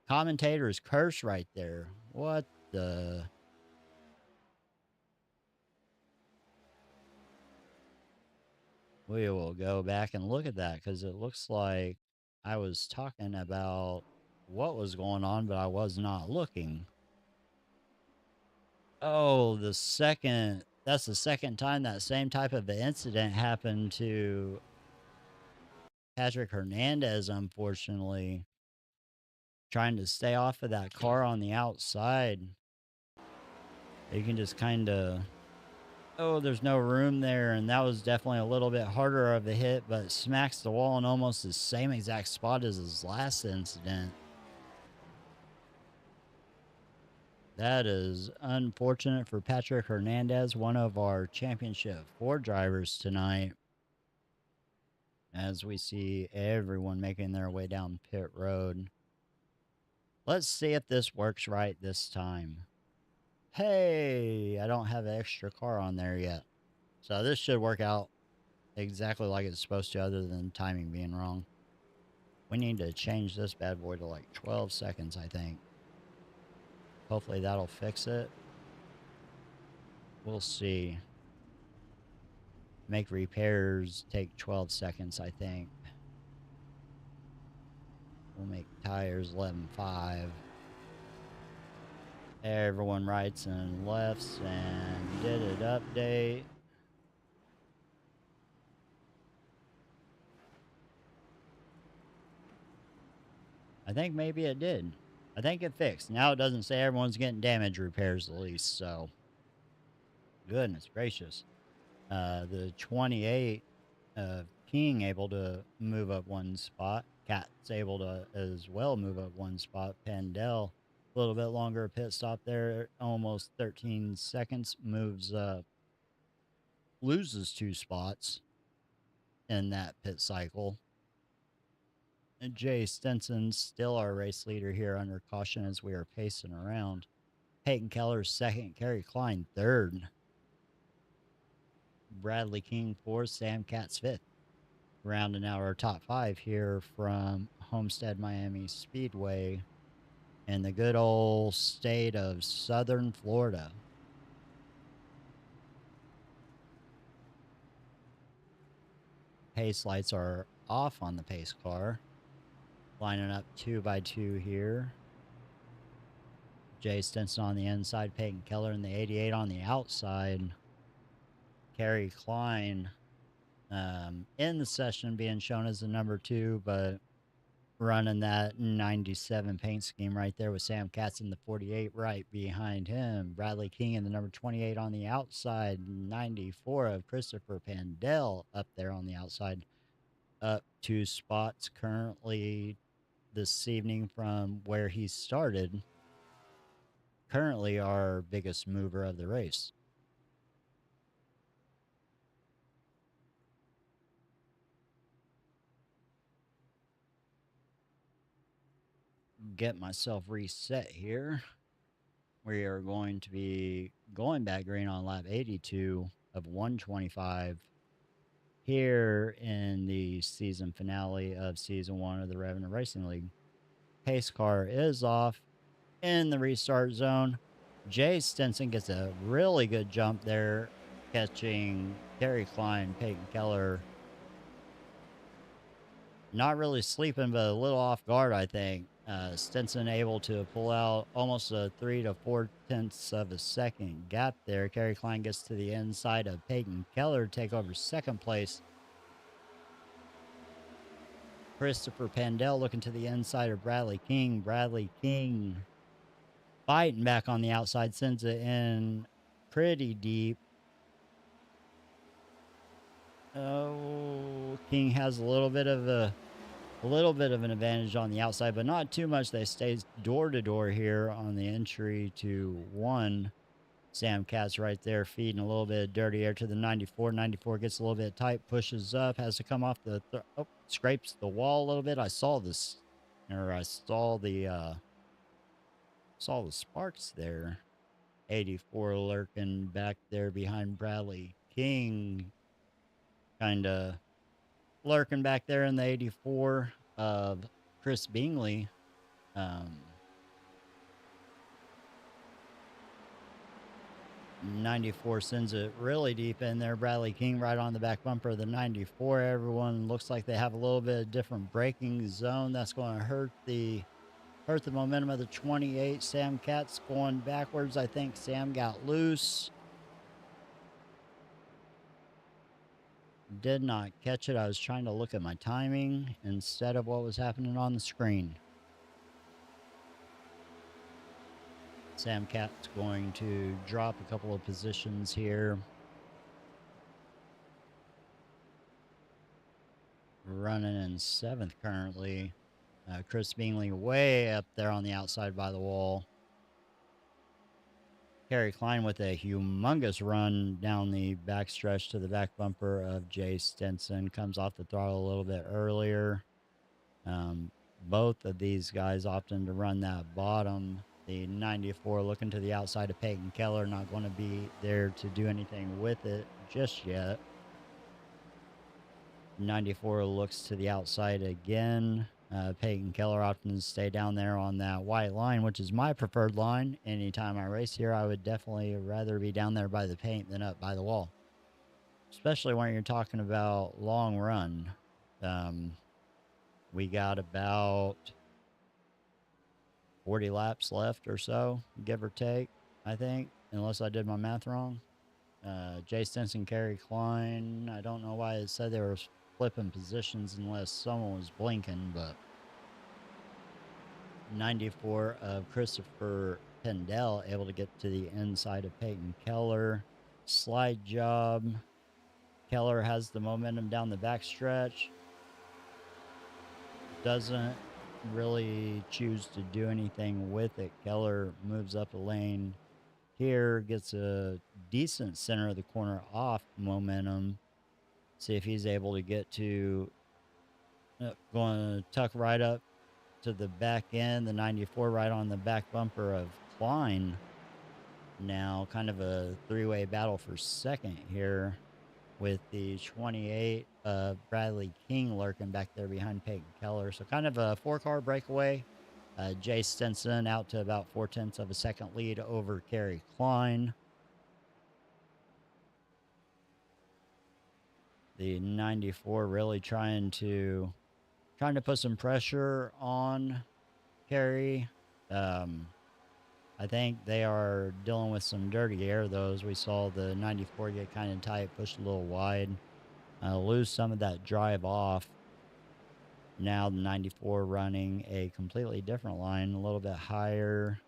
Commentator's curse right there. What the? We will go back and look at that because it looks like I was talking about what was going on, but I was not looking. Oh, that's the second time that same type of incident happened to Patrick Hernandez, unfortunately. Trying to stay off of that car on the outside. You can just kind of, oh, there's no room there, and that was definitely a little bit harder of a hit, but smacks the wall in almost the same exact spot as his last incident. That is unfortunate for Patrick Hernandez, one of our Championship 4 drivers tonight. As we see everyone making their way down pit road. Let's see if this works right this time. Hey, I don't have an extra car on there yet. So this should work out exactly like it's supposed to, other than timing being wrong. We need to change this bad boy to like 12 seconds, I think. Hopefully that'll fix it. We'll see. Make repairs take 12 seconds, I think. We'll make tires 11.5. Everyone rights and lefts and did it update. I think maybe it did. I think it fixed. Now it doesn't say everyone's getting damage repairs at least, so goodness gracious. The 28 King able to move up one spot. Cat's able to as well move up one spot. Pandel, a little bit longer pit stop there, almost 13 seconds, moves up, loses 2 spots in that pit cycle. And Jay Stinson still our race leader here under caution as we are pacing around. Payton Keller second, Kerry Cline third. Bradley King fourth, Sam Katz fifth. Rounding out our top 5 here from Homestead, Miami Speedway in the good old state of Southern Florida. Pace lights are off on the pace car. Lining up 2 by 2 here. Jay Stinson on the inside, Payton Keller in the 88 on the outside. Kerry Cline in the session being shown as the number 2, but running that 97 paint scheme right there with Sam Katz in the 48 right behind him. Bradley King in the number 28 on the outside. 94 of Christopher Pandel up there on the outside. Up 2 spots currently this evening from where he started. Currently our biggest mover of the race. Get myself reset here. We are going to be going back green on lap 82 of 125 here in the season finale of season 1 of the Revenant Racing League. Pace car is off in the restart zone. Jay Stinson gets a really good jump there, catching Kerry Cline, Payton Keller. Not really sleeping, but a little off guard, I think. Stinson able to pull out almost a 3 to 4 tenths of a second gap there. Kerry Cline gets to the inside of Payton Keller, take over second place. Christopher Pandel looking to the inside of Bradley King. Bradley King fighting back on the outside, sends it in pretty deep. Oh, King has a little bit of an advantage on the outside, but not too much. They stay door to door here on the entry to 1. Sam Katz right there feeding a little bit of dirty air to the 94. 94 gets a little bit tight, pushes up, has to come off the scrapes the wall a little bit. I saw this, or I saw the sparks there. 84 lurking back there behind Bradley King, kind of lurking back there in the 84 of Chris Bingley. 94 sends it really deep in there. Bradley King right on the back bumper of the 94. Everyone looks like they have a little bit of different braking zone. That's going to hurt the momentum of the 28. Sam Katz going backwards. I think Sam got loose. Did not catch it. I was trying to look at my timing instead of what was happening on the screen. Sam Katz going to drop a couple of positions here. Running in 7th currently. Chris Bingley way up there on the outside by the wall. Kerry Cline with a humongous run down the backstretch to the back bumper of Jay Stinson. Comes off the throttle a little bit earlier. Both of these guys opting to run that bottom. The 94 looking to the outside of Payton Keller. Not going to be there to do anything with it just yet. 94 looks to the outside again. Payton Keller opting to stay down there on that white line, which is my preferred line. Anytime I race here, I would definitely rather be down there by the paint than up by the wall. Especially when you're talking about long run. We got about 40 laps left or so, give or take, I think, unless I did my math wrong. Jay Stinson, Kerry Cline. I don't know why it said they were flipping positions unless someone was blinking, but 94 of Christopher Pendell able to get to the inside of Payton Keller. Slide job. Keller has the momentum down the backstretch. Doesn't really choose to do anything with it. Keller moves up a lane here, gets a decent center of the corner off momentum. See if he's able to get to, going to tuck right up to the back end, the 94 right on the back bumper of Cline. Now kind of a three-way battle for second here with the 28 Bradley King lurking back there behind Payton Keller. So kind of a four-car breakaway. Jay Stinson out to about 4/10 of a second lead over Kerry Cline. The 94 really trying to put some pressure on Kerry. I think they are dealing with some dirty air, though, as we saw the 94 get kind of tight, pushed a little wide, lose some of that drive off. Now the 94 running a completely different line, a little bit higher.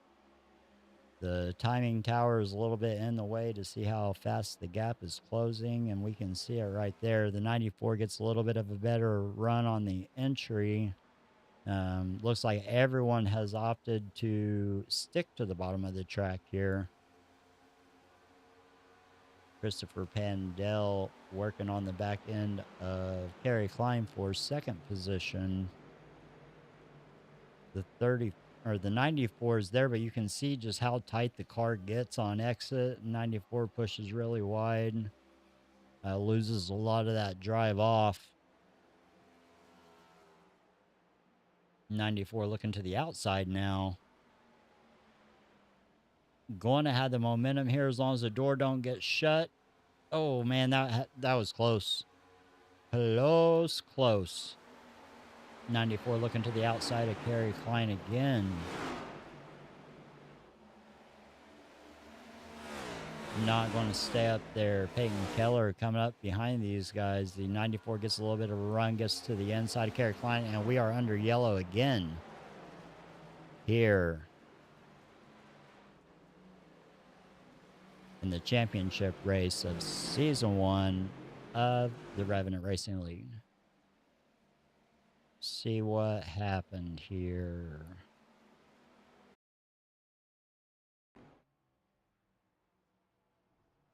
The timing tower is a little bit in the way to see how fast the gap is closing, and we can see it right there. The 94 gets a little bit of a better run on the entry. Looks like everyone has opted to stick to the bottom of the track here. Christopher Pandell working on the back end of Kerry Cline for second position. The 30 or the 94 is there, but you can see just how tight the car gets on exit. 94 pushes really wide, loses a lot of that drive off. 94 looking to the outside now. Going to have the momentum here as long as the door don't get shut. Oh man, that was close. Close. 94 looking to the outside of Kerry Cline again. Not going to stay up there. Payton Keller coming up behind these guys. The 94 gets a little bit of a run, gets to the inside of Kerry Cline, and we are under yellow again here in the championship race of Season 1 of the Revenant Racing League. See what happened here.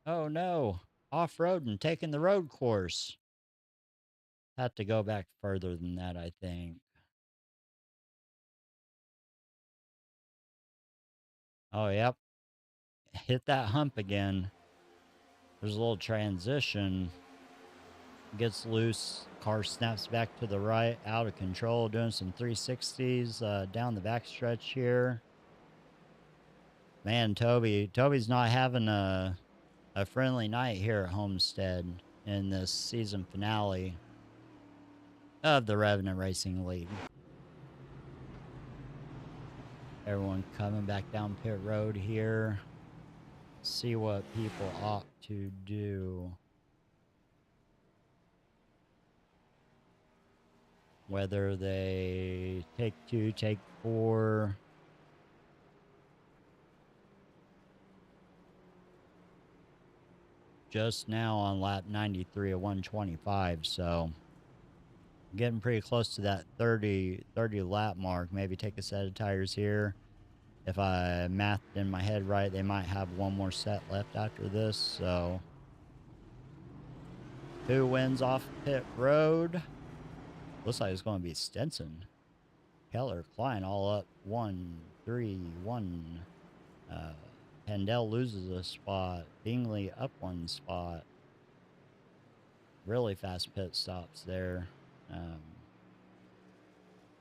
Oh no, off-road and taking the road course. Had to go back further than that, I think. Oh, yep. Hit that hump again. There's a little transition. Gets loose. Car snaps back to the right. Out of control. Doing some 360s down the backstretch here. Man, Toby's not having a friendly night here at Homestead in this season finale of the Revenant Racing League. Everyone coming back down pit road here. See what people opt to do. Whether they take 2, take 4. Just now on lap 93 of 125, so getting pretty close to that 30 lap mark. Maybe take a set of tires here. If I mathed in my head right, they might have one more set left after this, so who wins off pit road? Looks like it's going to be Stinson. Keller, Cline all up 1-3-1. Pendell loses a spot. Bingley up 1 spot. Really fast pit stops there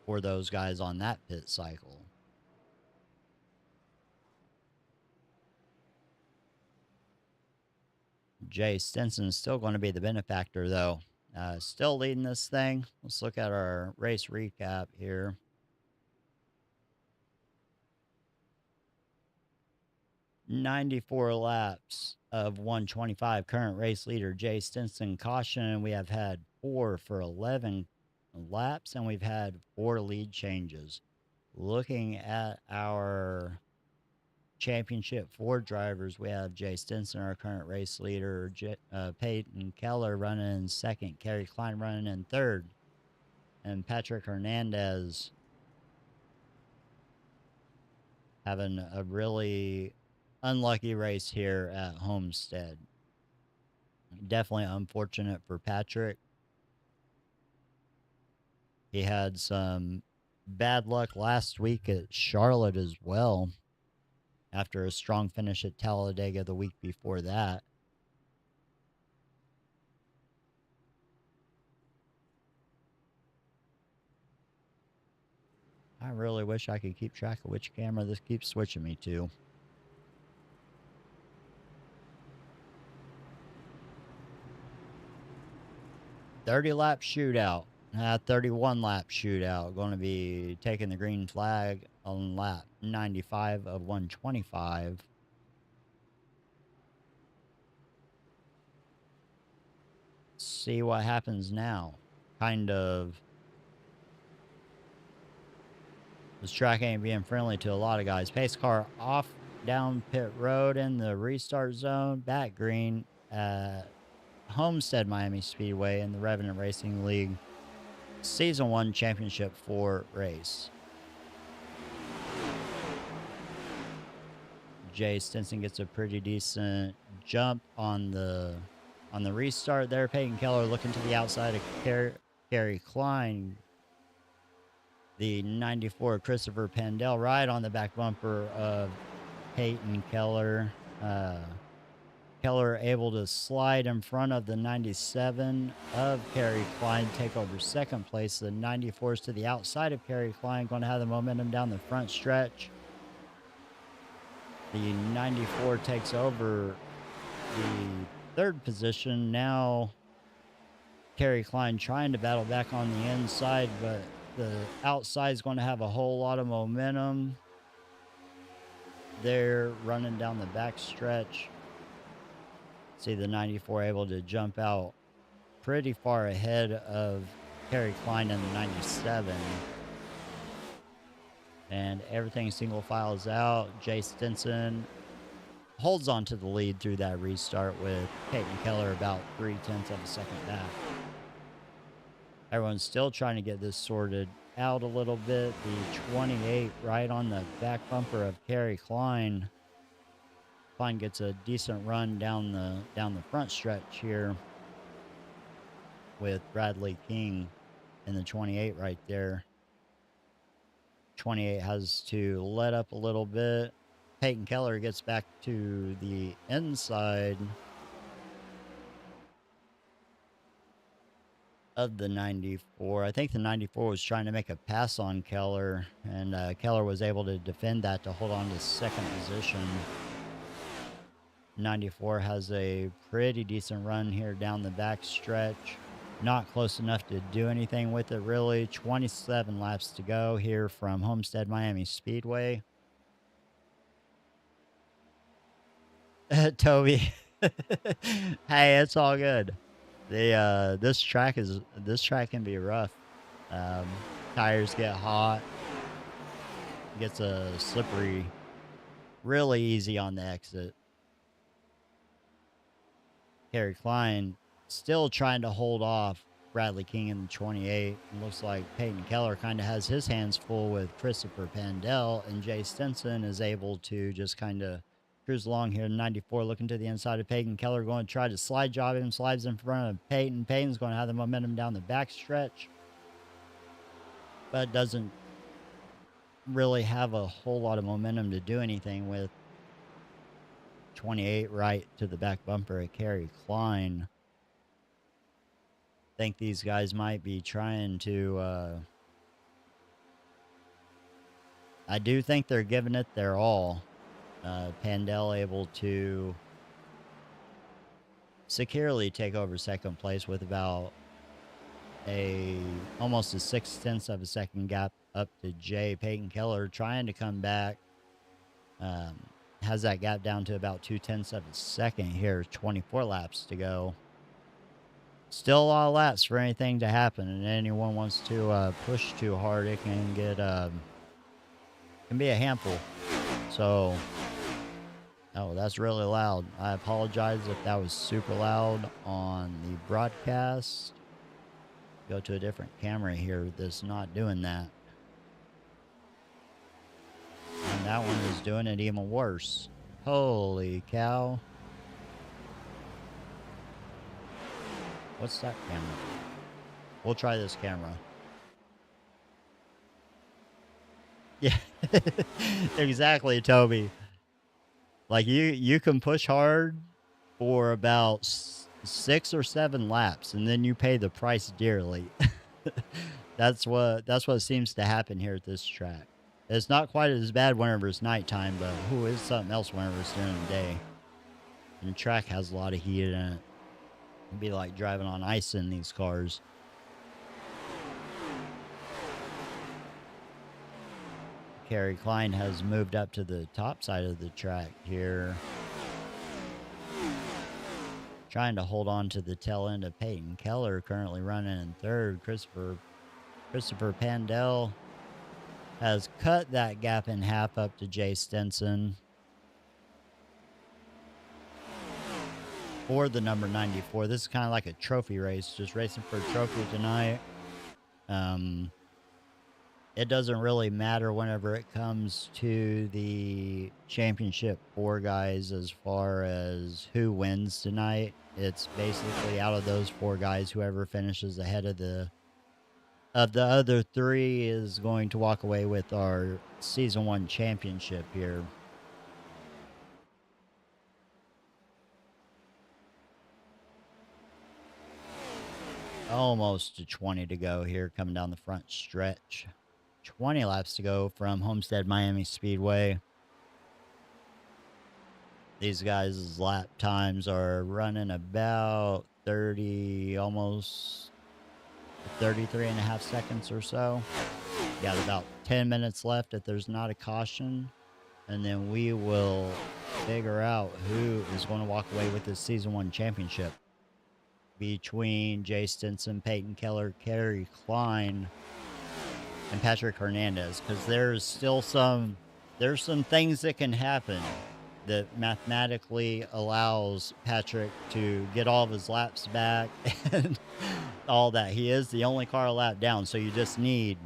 for those guys on that pit cycle. Jay Stinson is still going to be the benefactor, though. Still leading this thing. Let's look at our race recap here. 94 laps of 125. Current race leader Jay Stinson caution. We have had 4 for 11 laps, and we've had 4 lead changes. Looking at our championship 4 drivers, we have Jay Stinson, our current race leader, Payton Keller running in second, Kerry Cline running in third, and Patrick Hernandez having a really unlucky race here at Homestead. Definitely unfortunate for Patrick. He had some bad luck last week at Charlotte as well, after a strong finish at Talladega the week before that. I really wish I could keep track of which camera this keeps switching me to. "30-lap shootout." 31-lap shootout. Going to be taking the green flag on lap 95 of 125. See what happens now. This track ain't being friendly to a lot of guys. Pace car off down pit road in the restart zone. Back green at Homestead Miami Speedway in the Revenant Racing League Season 1 Championship 4 race. Jay Stinson gets a pretty decent jump on the restart there. Payton Keller looking to the outside of Kerry Cline. The 94 Christopher Pandell right on the back bumper of Payton Keller. Keller able to slide in front of the 97 of Kerry Cline, take over second place. The 94s to the outside of Kerry Cline, going to have the momentum down the front stretch. The 94 takes over the third position. Now Kerry Cline trying to battle back on the inside, but the outside is going to have a whole lot of momentum. They're running down the back stretch. See the 94 able to jump out pretty far ahead of Kerry Cline in the 97. And everything single files out. Jay Stinson holds on to the lead through that restart with Payton Keller about 0.3 of a second back. Everyone's still trying to get this sorted out a little bit. The 28 right on the back bumper of Kerry Cline. Cline gets a decent run down the front stretch here with Bradley King in the 28 right there. 28 has to let up a little bit. Payton Keller gets back to the inside of the 94. I think the 94 was trying to make a pass on Keller, and Keller was able to defend that to hold on to second position. 94 has a pretty decent run here down the back stretch. Not close enough to do anything with it, really. 27 laps to go here from Homestead Miami Speedway. Toby. Hey, it's all good. This track can be rough. Tires get hot. Gets a slippery really easy on the exit. Kerry Cline still trying to hold off Bradley King in the 28. It looks like Payton Keller kind of has his hands full with Christopher Pandell, and Jay Stinson is able to just kind of cruise along here. 94 looking to the inside of Payton Keller, going to try to slide job him, slides in front of Payton. Payton's going to have the momentum down the back stretch, but doesn't really have a whole lot of momentum to do anything with. 28 right to the back bumper at Kerry Cline. Think these guys might be trying to I do think they're giving it their all. Pandell able to securely take over second place with about almost a 0.6 of a second gap up to Jay. Payton Keller trying to come back. has that gap down to about 2/10 of a second here. 24 laps to go. Still a lot of laps for anything to happen, and anyone wants to push too hard, it can get can be a handful. So, oh, that's really loud. I apologize if that was super loud on the broadcast. Go to a different camera here that's not doing that. And that one is doing it even worse. Holy cow. What's that camera? We'll try this camera. Yeah, exactly, Toby. Like you can push hard for about 6 or 7 laps, and then you pay the price dearly. That's what seems to happen here at this track. It's not quite as bad whenever it's nighttime, but who is something else whenever it's during the day. And the track has a lot of heat in it. It'd be like driving on ice in these cars. Kerry Cline has moved up to the top side of the track here. Trying to hold on to the tail end of Payton. Keller currently running in third. Christopher Pandell has cut that gap in half up to Jay Stinson for the number 94. This is kind of like a trophy race, just racing for a trophy tonight. It doesn't really matter whenever it comes to the championship 4 guys as far as who wins tonight. It's basically out of those 4 guys, whoever finishes ahead of the other 3 is going to walk away with our season 1 championship here. Almost to 20 to go here, coming down the front stretch. 20 laps to go from Homestead Miami Speedway. These guys' lap times are running about 30, almost 33 and a half seconds or so. Got about 10 minutes left if there's not a caution. And then we will figure out who is going to walk away with this Season 1 championship. Between Jay Stinson, Payton, Keller, Kerry Cline, and Patrick Hernandez, because there's some things that can happen that mathematically allows Patrick to get all of his laps back and all that. He is the only car a lap down, so you just need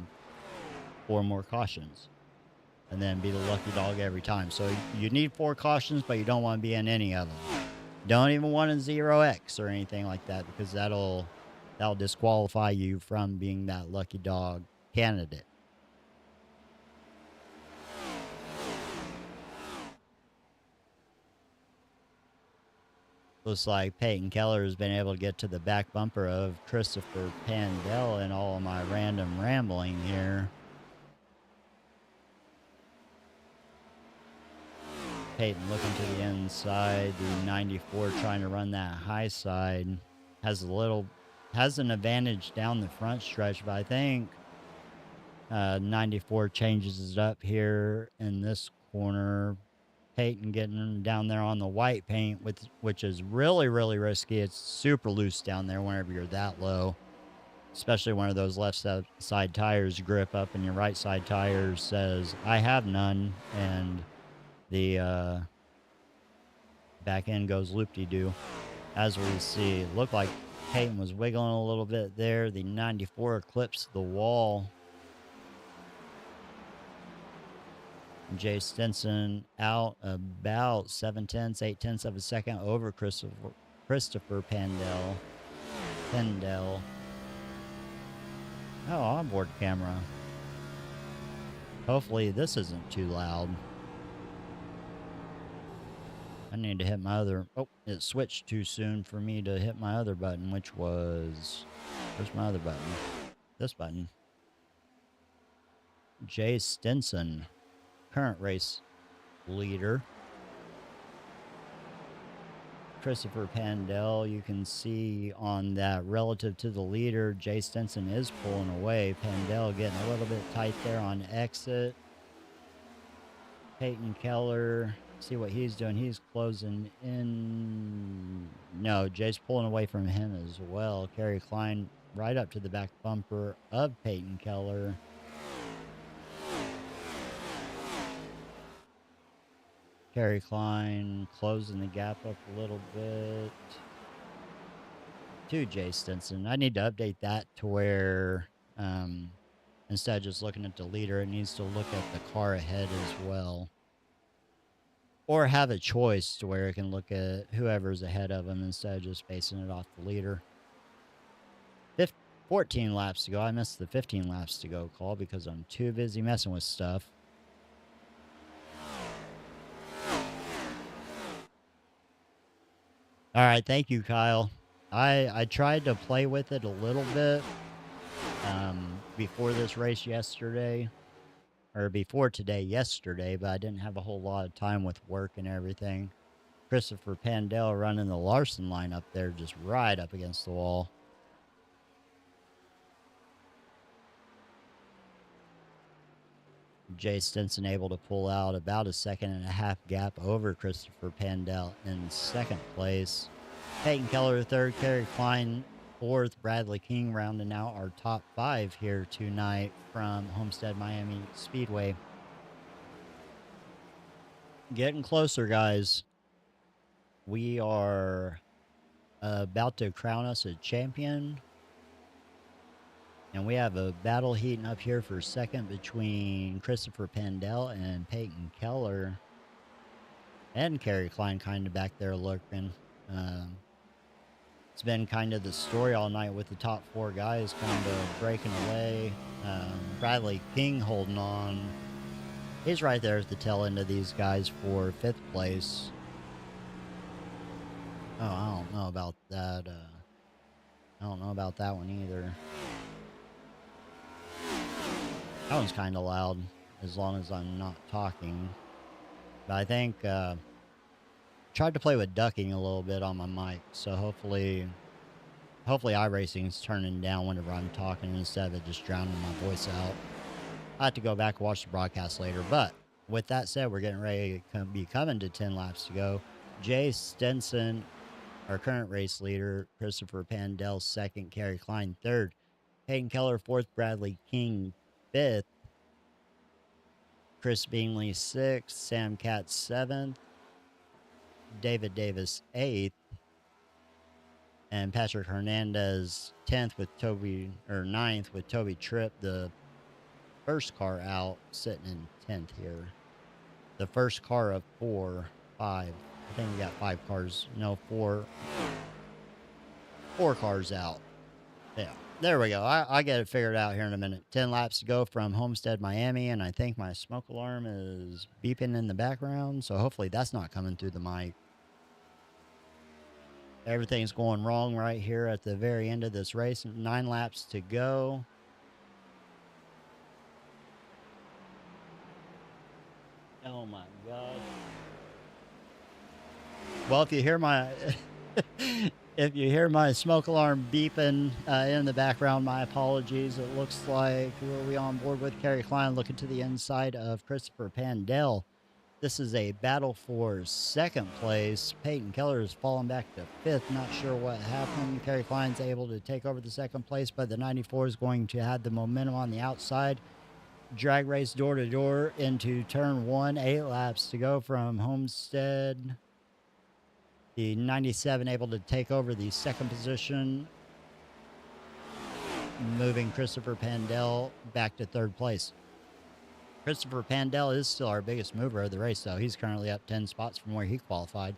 4 more cautions and then be the lucky dog every time. So you need 4 cautions, but you don't want to be in any of them. Don't even want a 0X or anything like that, because that'll disqualify you from being that lucky dog candidate. Looks like Payton Keller has been able to get to the back bumper of Christopher Pandell in all of my random rambling here. Payton looking to the inside, the 94 trying to run that high side. Has an advantage down the front stretch, but I think 94 changes it up here in this corner. Payton getting down there on the white paint, which is really, really risky. It's super loose down there whenever you're that low, especially when those left side tires grip up and your right side tire says, I have none, and the back end goes loop-de-doo. As we see, it looked like Payton was wiggling a little bit there. The 94 eclipsed the wall. Jay Stinson out about 7/10, 8/10 of a second over Christopher Pandell. Oh, onboard camera. Hopefully this isn't too loud. I need to hit my other... Oh, it switched too soon for me to hit my other button, which was... Where's my other button? This button. Jay Stinson, current race leader. Christopher Pandell, you can see on that relative to the leader, Jay Stinson is pulling away. Pandell getting a little bit tight there on exit. Payton Keller See what he's doing. He's closing in. No, Jay's pulling away from him as well. Kerry Cline right up to the back bumper of Payton Keller. Kerry Cline closing the gap up a little bit to Jay Stinson. I need to update that to where instead of just looking at the leader, it needs to look at the car ahead as well. Or have a choice to where it can look at whoever's ahead of him instead of just basing it off the leader. 14 laps to go. I missed the 15 laps to go call because I'm too busy messing with stuff. All right, thank you, Kyle. I tried to play with it a little bit before this race yesterday, or before today yesterday, but I didn't have a whole lot of time with work and everything. Christopher Pandell running the Larson line up there, just right up against the wall. Jay Stinson able to pull out about a 1.5 gap over Christopher Pandell in second place. Payton Keller third, Kerry Cline fourth, Bradley King rounding out our top 5 here tonight from Homestead Miami Speedway. Getting closer, guys. We are about to crown us a champion. And we have a battle heating up here for second between Christopher Pandell and Payton Keller. And Kerry Cline kind of back there lurking. It's been kind of the story all night with the top 4 guys kind of breaking away. Bradley King holding on. He's right there at the tail end of these guys for 5th place. Oh, I don't know about that. I don't know about that one either. That one's kind of loud, as long as I'm not talking. But I think tried to play with ducking a little bit on my mic, so hopefully iRacing's turning down whenever I'm talking instead of it just drowning my voice out. I have to go back and watch the broadcast later. But with that said, we're getting ready to be coming to 10 laps to go. Jay Stinson, our current race leader, Christopher Pandell second, Kerry Cline third, Payton Keller fourth, Bradley King 5th, Chris Bingley 6th, Sam Katz 7th, David Davis 8th, and Patrick Hernandez 10th with Toby, or 9th with Toby Tripp, the first car out, sitting in 10th here. The first car of 5. I think we got 5 cars. No, 4 cars out. Yeah. There we go. I get it figured out here in a minute. 10 laps to go from Homestead, Miami, and I think my smoke alarm is beeping in the background, so hopefully that's not coming through the mic. Everything's going wrong right here at the very end of this race. 9 laps to go. Oh my God. Well, if you hear my... If you hear my smoke alarm beeping in the background, my apologies. It looks like we're on board with Kerry Cline looking to the inside of Christopher Pandell. This is a battle for second place. Payton Keller has fallen back to 5th. Not sure what happened. Kerry Cline's able to take over the second place, but the 94 is going to have the momentum on the outside. Drag race door to door into turn 1. 8 laps to go from Homestead. The 97 able to take over the second position, moving Christopher Pandell back to 3rd place. Christopher Pandell is still our biggest mover of the race, though. He's currently up 10 spots from where he qualified.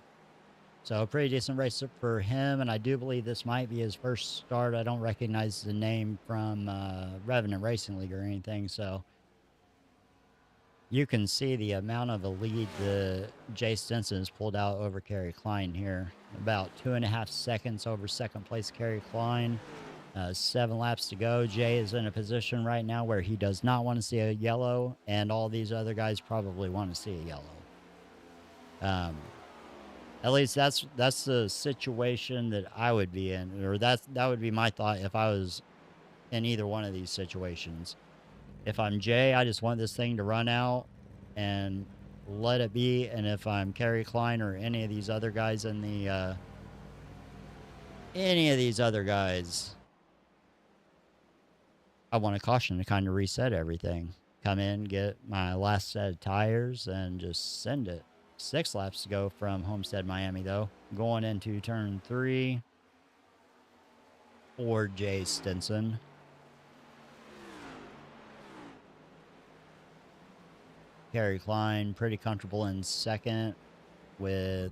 So a pretty decent race for him, and I do believe this might be his first start. I don't recognize the name from Revenant Racing League or anything, so you can see the amount of a lead that Jay Stinson has pulled out over Kerry Cline here. About 2.5 seconds over second place Kerry Cline. 7 laps to go. Jay is in a position right now where he does not want to see a yellow, and all these other guys probably want to see a yellow. At least that's the situation that I would be in, or that would be my thought if I was in either one of these situations. If I'm Jay, I just want this thing to run out and let it be. And if I'm Kerry Cline or any of these other guys in the, I want a caution to kind of reset everything. Come in, get my last set of tires, and just send it. 6 laps to go from Homestead, Miami, though. Going into turn 3 for Jay Stinson. Kerry Cline, pretty comfortable in second with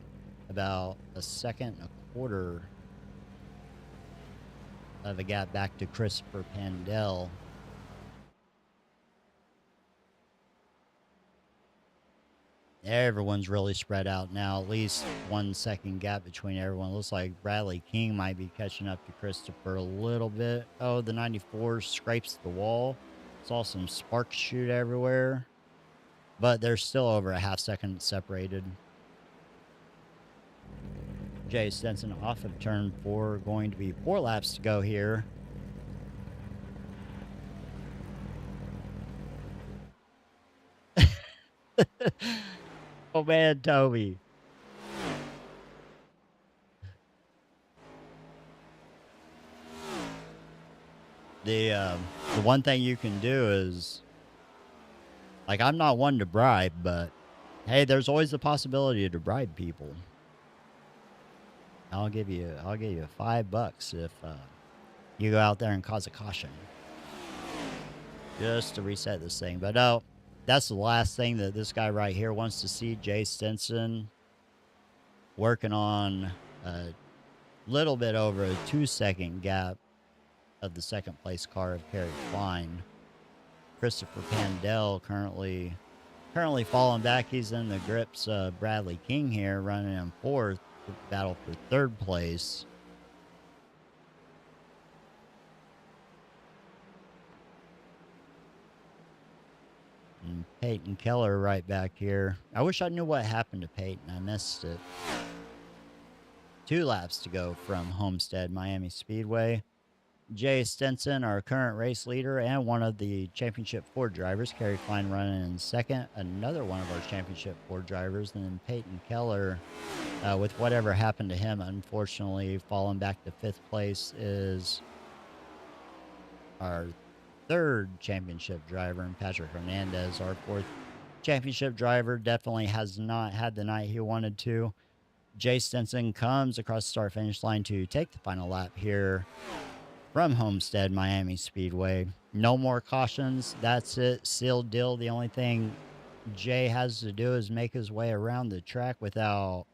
about a second and a quarter of a gap back to Christopher Pandell. Everyone's really spread out now, at least 1 second gap between everyone. Looks like Bradley King might be catching up to Christopher a little bit. Oh, the 94 scrapes the wall. Saw some sparks shoot everywhere, but they're still over a half second separated. Jay Stinson off of turn 4, going to be 4 laps to go here. Oh man, Toby. The one thing you can do is, like, I'm not one to bribe, but hey, there's always the possibility to bribe people. I'll give you $5 if you go out there and cause a caution, just to reset this thing. But no, that's the last thing that this guy right here wants to see. Jay Stinson working on a little bit over a 2-second gap of the second place car of Kerry Cline. Christopher Pandell currently falling back. He's in the grips of Bradley King here, running in 4th. Battle for 3rd place. And Payton Keller right back here. I wish I knew what happened to Payton. I missed it. 2 laps to go from Homestead, Miami Speedway. Jay Stinson, our current race leader and one of the Championship 4 drivers. Kerry Cline running in 2nd. Another one of our Championship 4 drivers. And then Payton Keller, with whatever happened to him, unfortunately, falling back to 5th place, is our 3rd championship driver. And Patrick Hernandez, our 4th championship driver, definitely has not had the night he wanted to. Jay Stinson comes across the start-finish line to take the final lap here from Homestead, Miami Speedway. No more cautions. That's it. Sealed deal. The only thing Jay has to do is make his way around the track without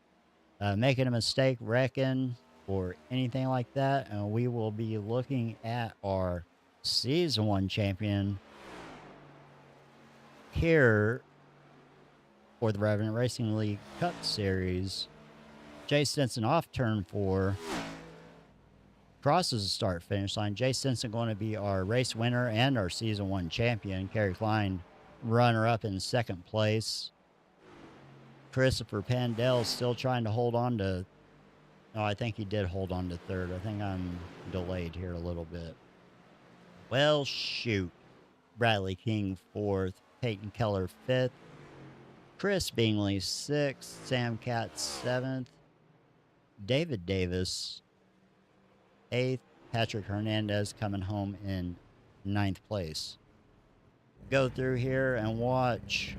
making a mistake, wrecking, or anything like that. And we will be looking at our Season 1 champion here for the Revenant Racing League Cup Series. Jay Stinson off turn 4. Crosses the start-finish line. Jay Stinson going to be our race winner and our Season 1 champion. Kerry Cline, runner-up in 2nd place. Christopher Pandell still trying to hold on to... Oh, I think he did hold on to 3rd. I think I'm delayed here a little bit. Well, shoot. Bradley King 4th. Payton Keller 5th. Chris Bingley 6th. Sam Katz 7th. David Davis 8th. Patrick Hernandez coming home in 9th place. Go through here and watch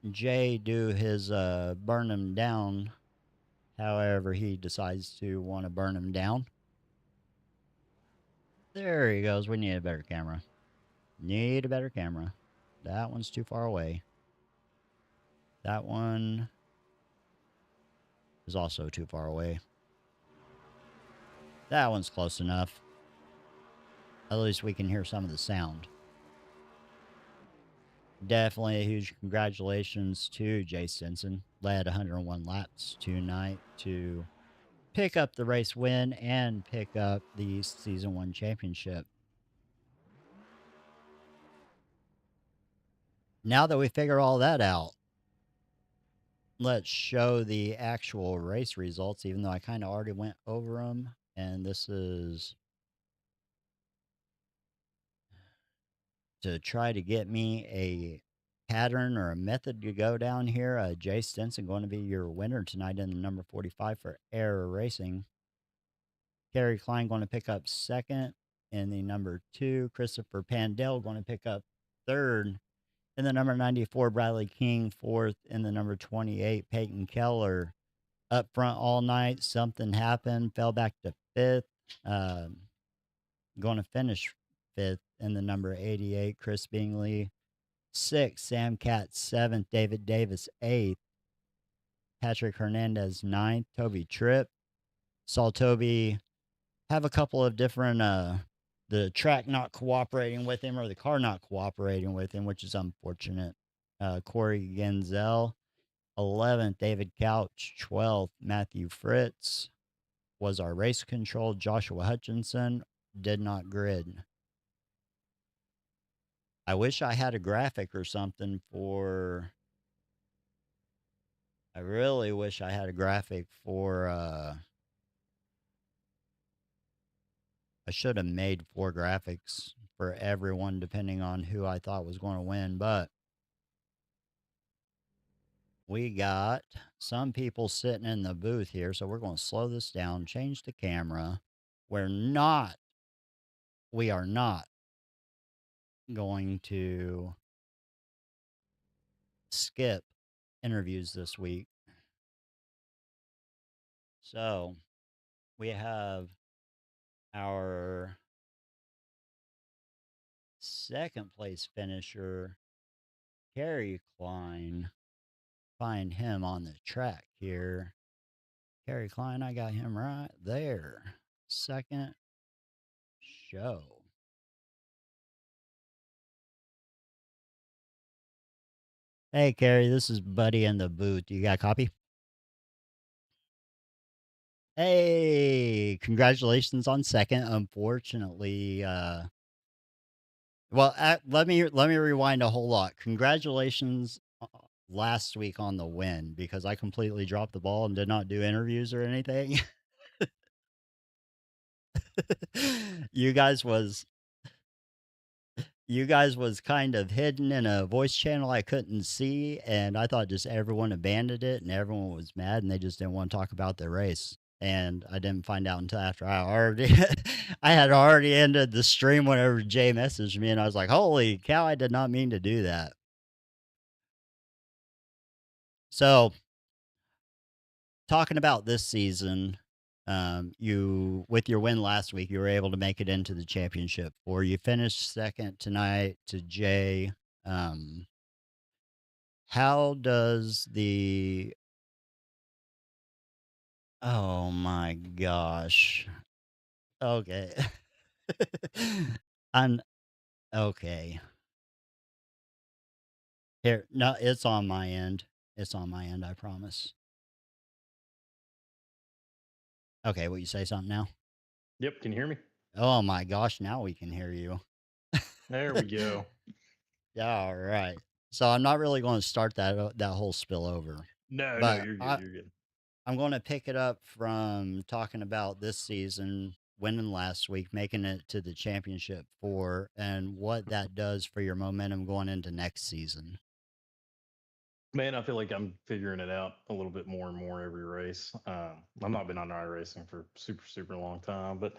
Jay do his burn him down, however he decides to want to burn him down. There he goes. We need a better camera. Need a better camera. That one's too far away. That one is also too far away. That one's close enough. At least we can hear some of the sound. Definitely a huge congratulations to Jay Stinson. Led 101 laps tonight to pick up the race win and pick up the Season 1 championship. Now that we figure all that out, let's show the actual race results, even though I kind of already went over them. And this is to try to get me a pattern or a method to go down here. Jay Stinson going to be your winner tonight in the number 45 for Air Racing. Kerry Cline going to pick up second in the number 2. Christopher Pandell going to pick up third in the number 94. Bradley King fourth in the number 28. Payton Keller up front all night. Something happened, fell back to fifth. Going to finish fifth in the number 88. Chris Bingley sixth. Sam Katz seventh. David Davis eighth. Patrick Hernandez ninth. Toby Tripp. Saw Toby have a couple of different the track not cooperating with him or the car not cooperating with him, which is unfortunate. Corey Genzel 11th. David Couch 12th. Matthew Fritz was our race control. Joshua Hutchinson did not grid. I wish I had a graphic or something for. I really wish I had a graphic for. I should have made 4 graphics for everyone, depending on who I thought was going to win. But we got some people sitting in the booth here, so we're going to slow this down, change the camera. We are not going to skip interviews this week. So we have our second place finisher, Kerry Cline. Find him on the track here. Kerry Cline, I got him right there. Second show. Hey, Kerry, this is Buddy in the booth. You got a copy? Hey, congratulations on second. Unfortunately, let me rewind a whole lot. Congratulations last week on the win, because I completely dropped the ball and did not do interviews or anything. you guys was kind of hidden in a voice channel I couldn't see, and I thought just everyone abandoned it and everyone was mad and they just didn't want to talk about their race. And I didn't find out until after I had already ended the stream whenever Jay messaged me, and I was like, holy cow, I did not mean to do that. So, talking about this season, you, with your win last week, you were able to make it into the championship, or you finished second tonight to Jay. How does the, oh my gosh. Okay. I'm okay. Here, no, it's on my end. It's on my end, I promise. Okay, will you say something now? Yep, can you hear me? Oh my gosh, now we can hear you. There we go. Yeah, all right. So I'm not really going to start that whole spill over. No, But you're good. You're good. I'm going to pick it up from talking about this season, winning last week, making it to the championship 4, and what that does for your momentum going into next season. Man, I feel like I'm figuring it out a little bit more and more every race. I've not been on iRacing for super long time, but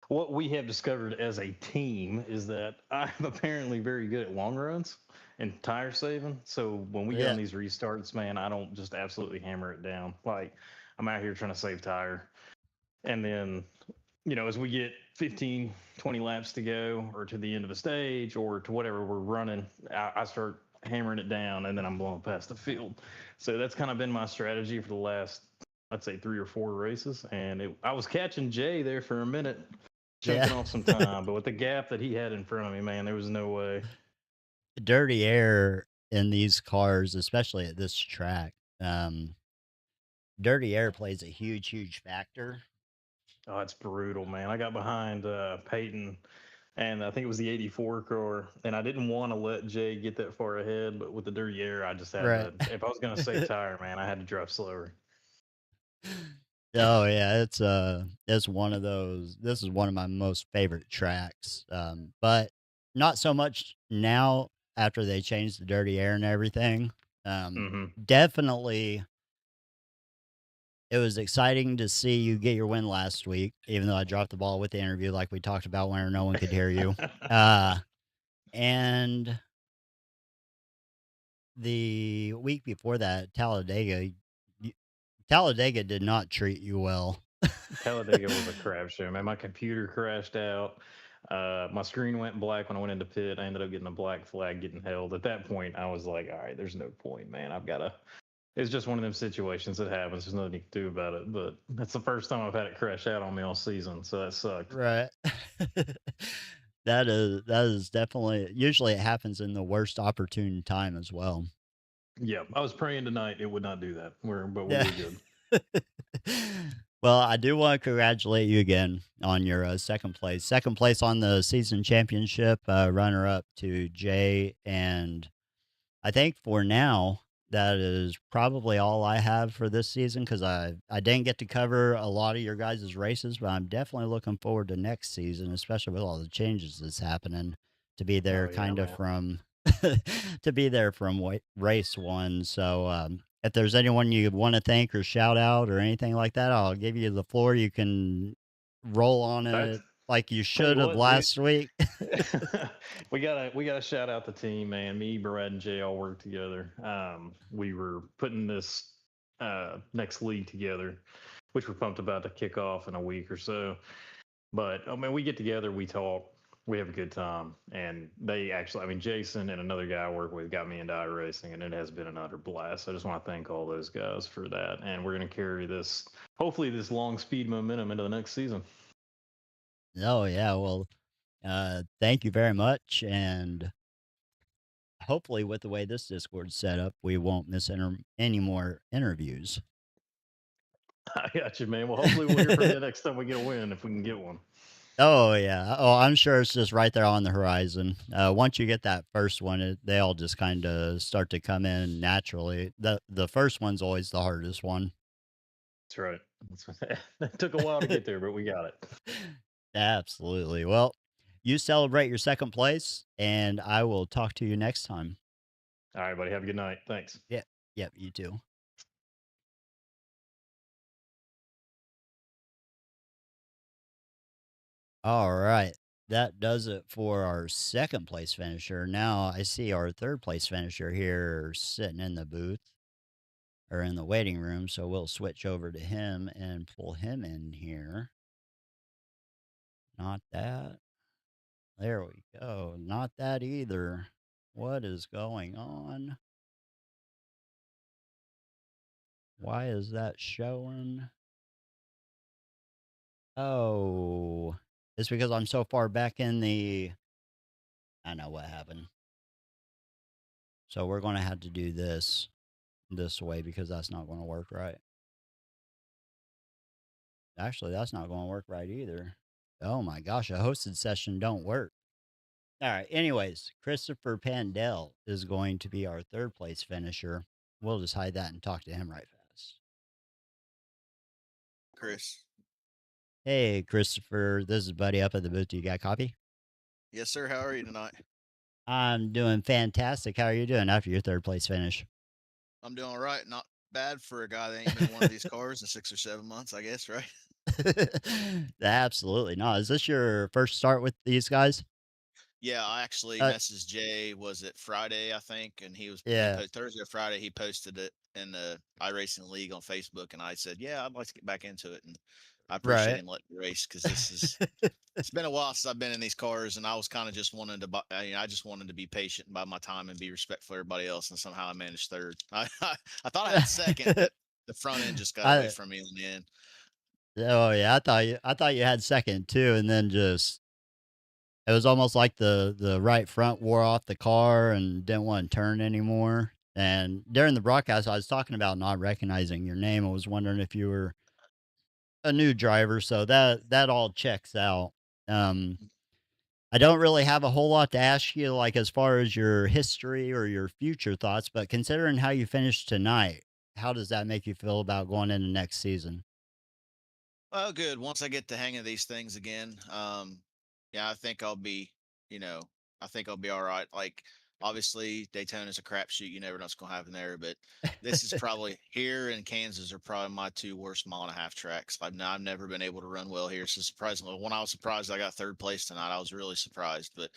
what we have discovered as a team is that I'm apparently very good at long runs and tire saving. So when we get Yeah. on these restarts, man, I don't just absolutely hammer it down. Like I'm out here trying to save tire. And then, as we get 15, 20 laps to go or to the end of a stage or to whatever we're running, I start hammering it down and then I'm blowing past the field. So that's kind of been my strategy for the last, I'd say 3 or 4 races. And I was catching Jay there for a minute, chunking off some time, but with the gap that he had in front of me, man, there was no way. Dirty air in these cars, especially at this track. Dirty air plays a huge factor. Oh, it's brutal, man. I got behind Payton, and I think it was the 84 car, and I didn't want to let Jay get that far ahead, but with the dirty air, I just had to, if I was going to save tire, man, I had to drive slower. Oh yeah, it's one of those. This is one of my most favorite tracks, but not so much now after they changed the dirty air and everything. Hmm. Definitely, it was exciting to see you get your win last week, even though I dropped the ball with the interview, like we talked about, where no one could hear you. And the week before that, Talladega did not treat you well. Talladega was a crap show, man. My computer crashed out. My screen went black when I went into pit. I ended up getting a black flag, getting held. At that point, I was like, all right, there's no point, man. I've got to. It's just one of them situations that happens. There's nothing you can do about it. But that's the first time I've had it crash out on me all season, so that sucked. Right. That is definitely, usually it happens in the worst opportune time as well. Yeah, I was praying tonight it would not do that. But we Yeah. were good. Well, I do want to congratulate you again on your second place. Second place on the season championship, runner up to Jay. And I think for now, that is probably all I have for this season because I didn't get to cover a lot of your guys' races, but I'm definitely looking forward to next season, especially with all the changes that's happening, to be there Oh yeah, kind of man. from to be there from race one. So if there's anyone you want to thank or shout out or anything like that, I'll give you the floor. You can roll on That's it like you tell you should have what, dude. last week. We gotta shout out the team, man. Me, Brad, and Jay all worked together. We were putting this next league together, which we're pumped about to kick off in a week or so. But I mean, we get together, we talk, we have a good time, and they actually, I mean, Jason and another guy I work with got me into iRacing, and it has been an utter blast. I just want to thank all those guys for that, and we're gonna carry this, hopefully, this long speed momentum into the next season. Oh yeah, well, thank you very much, and hopefully, with the way this Discord's set up, we won't miss any more interviews. I got you, man. Well, hopefully, we'll hear from you next time we get a win if we can get one. Oh yeah. Oh, I'm sure it's just right there on the horizon. Once you get that first one, they all just kind of start to come in naturally. The first one's always the hardest one. That's right. It took a while to get there, but we got it. Absolutely. Well, you celebrate your second place, and I will talk to you next time. All right, buddy. Have a good night. Thanks. Yeah. Yep. You too. All right. That does it for our second place finisher. Now I see our third place finisher here sitting in the booth or in the waiting room. So we'll switch over to him and pull him in here. Not that. There we go. Not that either. What is going on? Why is that showing? Oh, it's because I'm so far back in the. I know what happened. So we're going to have to do this way because that's not going to work right. Actually, that's not going to work right either. Oh my gosh, a hosted session don't work. All right. Anyways, Christopher Pandell is going to be our third place finisher. We'll just hide that and talk to him right fast. Chris. Hey, Christopher. This is Buddy up at the booth. Do you got coffee? Yes, sir. How are you tonight? I'm doing fantastic. How are you doing after your third place finish? I'm doing all right. Not bad for a guy that ain't been in one of these cars in 6 or 7 months, I guess, right? Absolutely not. Is this your first start with these guys? Yeah, I actually Uh, messaged Jay, was it Friday, I think, and he yeah. posted Thursday or Friday, he posted it in the iRacing League on Facebook, and I said, yeah, I'd like to get back into it, and I appreciate Right. him letting me race because it's been a while since I've been in these cars, and I was kind of just wanting to, I just wanted to be patient and buy my time and be respectful of everybody else, and somehow I managed third. I thought I had second, but the front end just got away I from me in the end. oh yeah, I thought you had second too, and then just it was almost like the right front wore off the car and didn't want to turn anymore. And during the broadcast, I was talking about not recognizing your name. I was wondering if you were a new driver, so that all checks out. Um, I don't really have a whole lot to ask you, like as far as your history or your future thoughts, but considering how you finished tonight, how does that make you feel about going into next season? Well, good. Once I get the hang of these things again, yeah, I think I'll be, you know, I think I'll be all right. Like Obviously, Daytona's a crapshoot. You never know what's going to happen there. But this is probably here in Kansas are probably my 2 worst mile-and-a-half tracks. I've never been able to run well here. So surprisingly, when I was surprised I got 3rd place tonight, I was really surprised. But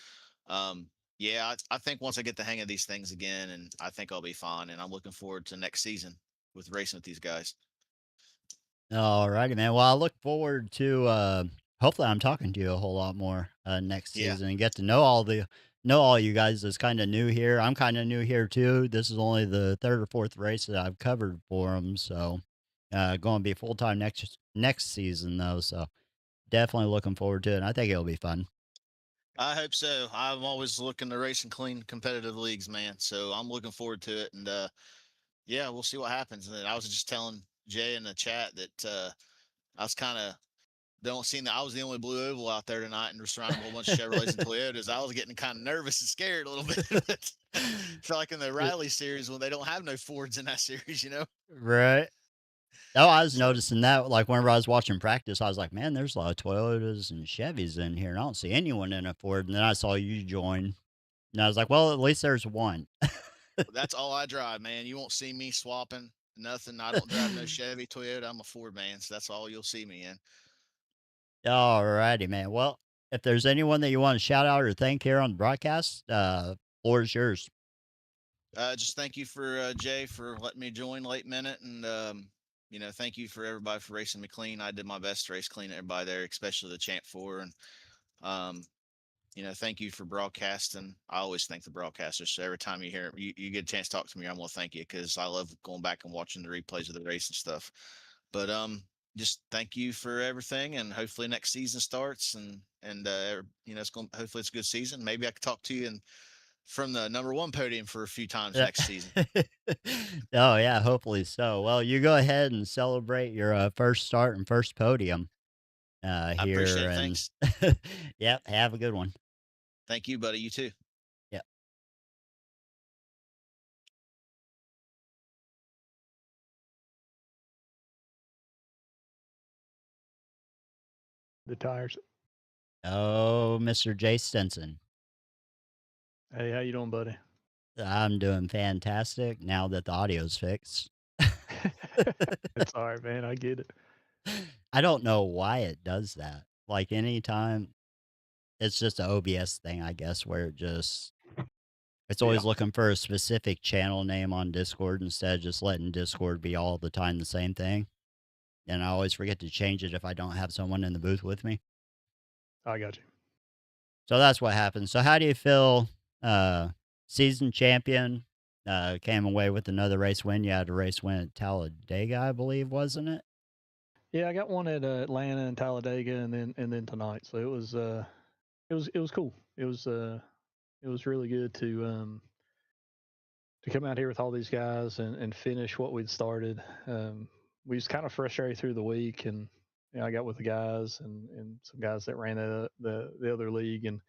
yeah, I think once I get the hang of these things again, and I think I'll be fine. And I'm looking forward to next season with racing with these guys. All righty, man. Well, I look forward to hopefully I'm talking to you a whole lot more next Yeah. season and get to know all you guys that's kind of new here. I'm kind of new here too. This is only the 3rd or 4th race that I've covered for them, so going to be full time next season though. So definitely looking forward to it. And I think it'll be fun. I hope so. I'm always looking to race in clean competitive leagues, man. So I'm looking forward to it. And yeah, we'll see what happens. And I was just telling Jay in the chat that I was kind of don't seem that I was the only blue oval out there tonight and surrounded with a whole bunch of Chevrolets and Toyotas. I was getting kind of nervous and scared a little bit. Feel like in the Riley series when they don't have no Fords in that series, you know? Right. Oh, I was noticing that, like, whenever I was watching practice, I was like, man, there's a lot of Toyotas and Chevys in here. And I don't see anyone in a Ford. And then I saw you join. And I was like, well, at least there's one. That's all I drive, man. You won't see me swapping nothing. I don't drive no Chevy, Toyota. I'm a Ford man. So that's all you'll see me in. All righty, man. Well, if there's anyone that you want to shout out or thank here on the broadcast, floor is yours. Just thank you for Jay for letting me join late minute, and you know, thank you for everybody for racing me clean. I did my best to race clean everybody there, especially the Champ 4, and um, you know, thank you for broadcasting. I always thank the broadcasters. So every time you get a chance to talk to me, I'm gonna thank you because I love going back and watching the replays of the race and stuff. But just thank you for everything, and hopefully next season starts, and you know, hopefully it's a good season. Maybe I could talk to you and from the #1 podium for a few times next season. Oh, yeah, hopefully so. Well, you go ahead and celebrate your first start and first podium I appreciate here. it. And Thanks. yep, have a good one. Thank you, buddy. You too. Yep. The tires. Oh, Mr. Jay Stinson. Hey, how you doing, buddy? I'm doing fantastic now that the audio's fixed. It's all right, man. I get it. I don't know why it does that. Like anytime, it's just an OBS thing, I guess, where it's always Yeah. looking for a specific channel name on Discord instead of just letting Discord be all the time the same thing. And I always forget to change it if I don't have someone in the booth with me. I got you. So that's what happens. So how do you feel? Season champion, came away with another race win. You had a race win at Talladega, I believe, wasn't it? Yeah, I got one at Atlanta and Talladega, and then tonight. So it was cool. It was really good to come out here with all these guys and finish what we'd started. We was kind of frustrated through the week, and you know, I got with the guys and some guys that ran the other league, and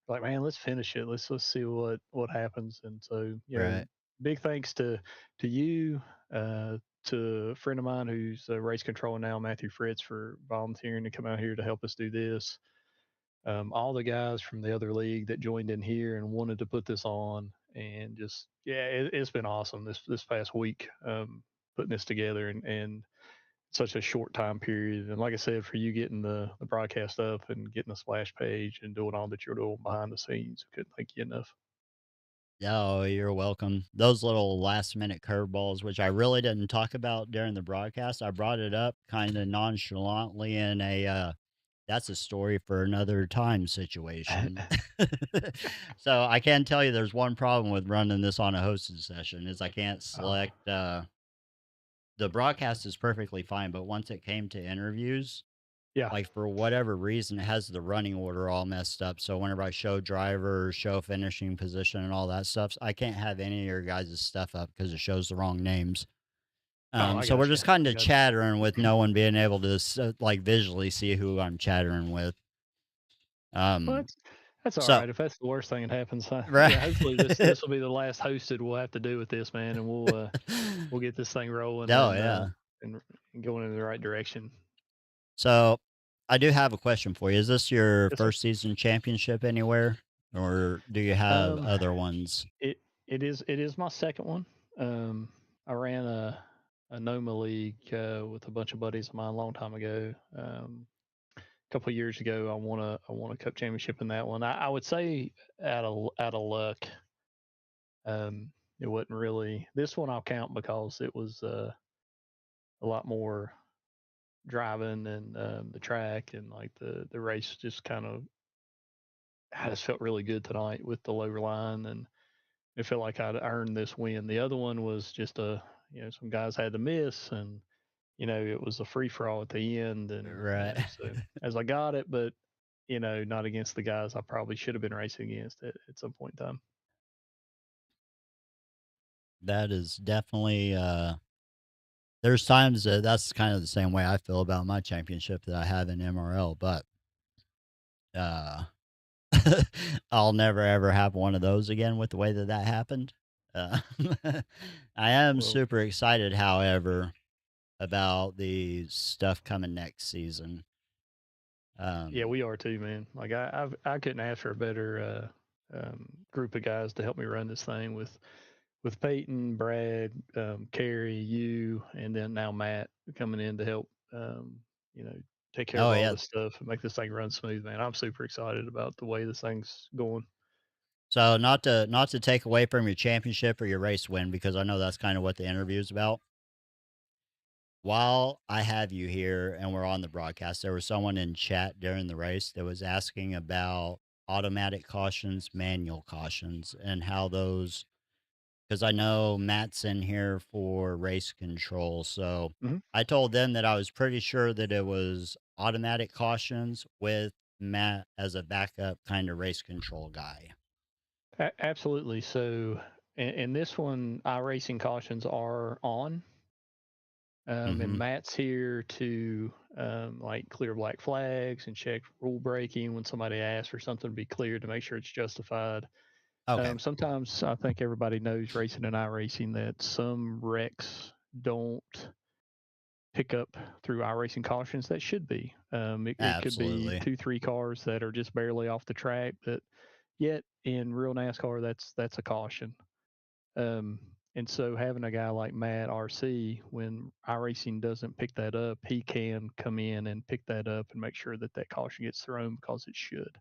like, man, let's finish it. Let's see what happens. And so, you know, Right. big thanks to you, to a friend of mine who's race control now, Matthew Fritz, for volunteering to come out here to help us do this. All the guys from the other league that joined in here and wanted to put this on, and just it's been awesome this past week, putting this together and such a short time period. And like I said, for you getting the broadcast up and getting the splash page and doing all that you're doing behind the scenes, couldn't thank you enough. Oh, you're welcome. Those little last minute curveballs, which I really didn't talk about during the broadcast, I brought it up kind of nonchalantly in a that's a story for another time situation. So I can tell you there's one problem with running this on a hosted session is I can't select the broadcast is perfectly fine, but once it came to interviews, Yeah. like for whatever reason, it has the running order all messed up. So whenever I show driver, show finishing position, and all that stuff, I can't have any of your guys' stuff up because it shows the wrong names. I So we're got you. just kind I of got you. chattering with no one being able to like visually see who I'm chattering with. Well, that's all So right. If that's the worst thing that happens, right. yeah, hopefully this will be the last hosted we'll have to do with this, man, and we'll get this thing rolling Oh and yeah. and going in the right direction. So I do have a question for you. Is this your Yes, sir. first season championship anywhere? or do you have Um, other ones? it is my second one. I ran a NOMA league with a bunch of buddies of mine a long time ago. A couple of years ago, I won a cup championship in that one. I would say out of luck. It wasn't really this one. I'll count because it was a lot more driving and the track and like the race just kind of. I just felt really good tonight with the lower line, and it felt like I'd earned this win. The other one was just some guys had to miss, and it was a free for all at the end, and Right. so as I got it, but not against the guys I probably should have been racing against at some point in time. That is definitely there's times that that's kind of the same way I feel about my championship that I have in MRL, but uh I'll never ever have one of those again with the way that that happened. Uh, I am Well, super excited, however, about the stuff coming next season. yeah, Um, we are too, man. Like I couldn't ask for a better group of guys to help me run this thing with Payton, Brad, Kerry, you, and then now Matt coming in to help, you know, take care of oh all yeah. this stuff and make this thing run smooth, man. I'm super excited about the way this thing's going. So not to take away from your championship or your race win, because I know that's kind of what the interview is about. While I have you here and we're on the broadcast, there was someone in chat during the race that was asking about automatic cautions, manual cautions, and how those, because I know Matt's in here for race control. So Mhm. I told them that I was pretty sure that it was automatic cautions with Matt as a backup kind of race control guy. Absolutely. So, in this one, iRacing cautions are on, and Mm-hmm. Matt's here to like clear black flags and check rule breaking when somebody asks for something to be cleared to make sure it's justified. Okay. Sometimes I think everybody knows racing and iRacing that some wrecks don't pick up through iRacing cautions that should be. It could be Absolutely. 2, 3 cars that are just barely off the track, but yet in real NASCAR, that's a caution. Um, and so having a guy like Matt RC, when iRacing doesn't pick that up, he can come in and pick that up and make sure that that caution gets thrown because it should.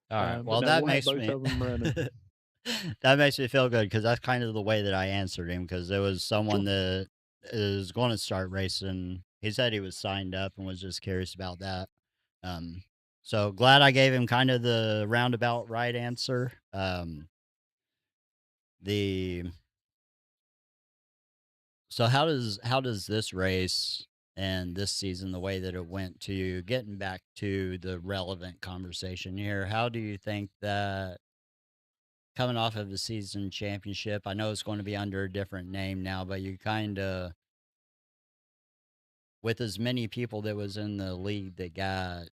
All right. But Well, no, that we'll have makes both me of them running. that makes me feel good because that's kind of the way that I answered him, because there was someone Sure. that is going to start racing. He said he was signed up and was just curious about that. Um, so glad I gave him kind of the roundabout right answer. The So how does this race and this season, the way that it went, to getting back to the relevant conversation here, how do you think that coming off of the season championship, I know it's going to be under a different name now, but you kind of, with as many people that was in the league that got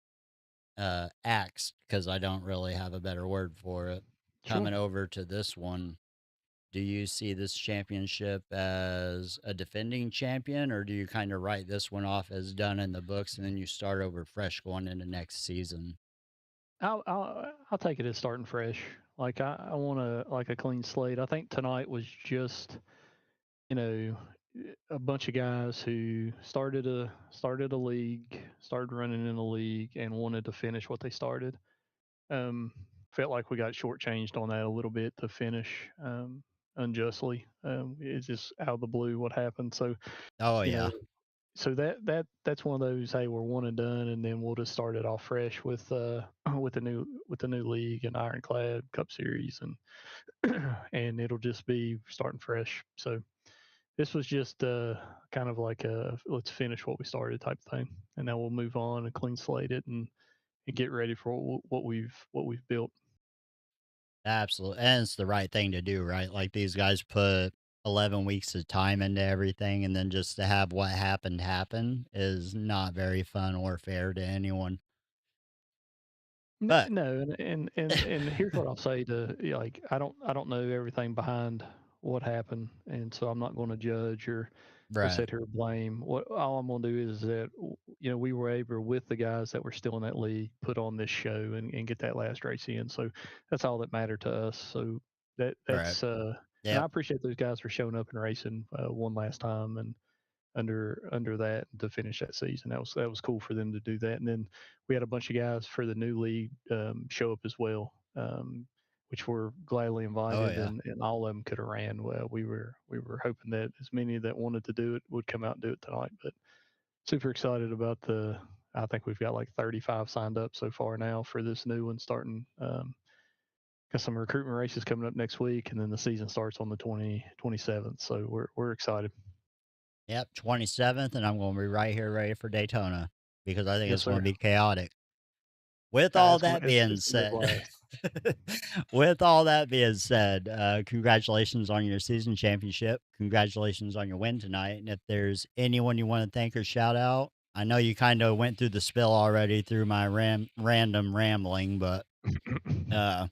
axed, because I don't really have a better word for it, Sure. coming over to this one, do you see this championship as a defending champion, or do you kind of write this one off as done in the books and then you start over fresh going into next season? I'll take it as starting fresh. Like I want a clean slate. I think tonight was just you know a bunch of guys who started a league, started running in a league, and wanted to finish what they started. Um, Felt like we got shortchanged on that a little bit to finish unjustly. It's just out of the blue what happened. So Oh you know yeah. so that's one of those, hey, we're one and done, and then we'll just start it off fresh with with the new league and Ironclad Cup Series, and it'll just be starting fresh. So this was just kind of like a let's finish what we started type thing, and now we'll move on and clean slate it and get ready for what we've built. Absolutely. And it's the right thing to do, right? Like these guys put 11 weeks of time into everything, and then just to have what happened happen is not very fun or fair to anyone. But No, and here's what I'll say to I don't know everything behind what happened, and so I'm not going to judge or or Right. sit here and blame. What all I'm gonna do is that we were able with the guys that were still in that league put on this show and get that last race in. So that's all that mattered to us. So Right. that's and I Yep. appreciate those guys for showing up and racing one last time and under that to finish that season. That was cool for them to do that. And then we had a bunch of guys for the new league show up as well, which were gladly Oh invited, yeah. and all of them could have ran. Well, we were hoping that as many that wanted to do it would come out and do it tonight. But super excited about the. I think we've got like 35 signed up so far now for this new one starting. Got some recruitment races coming up next week, and then the season starts on the 27th. So we're excited. Yep. 27th, and I'm going to be right here ready for Daytona because I think Yes, it's going sir. to be chaotic. With all It's gonna that being it's gonna be a said, blast. with all that being said, congratulations on your season championship. Congratulations on your win tonight. And if there's anyone you want to thank or shout out, I know you kind of went through the spill already through my random rambling, but uh,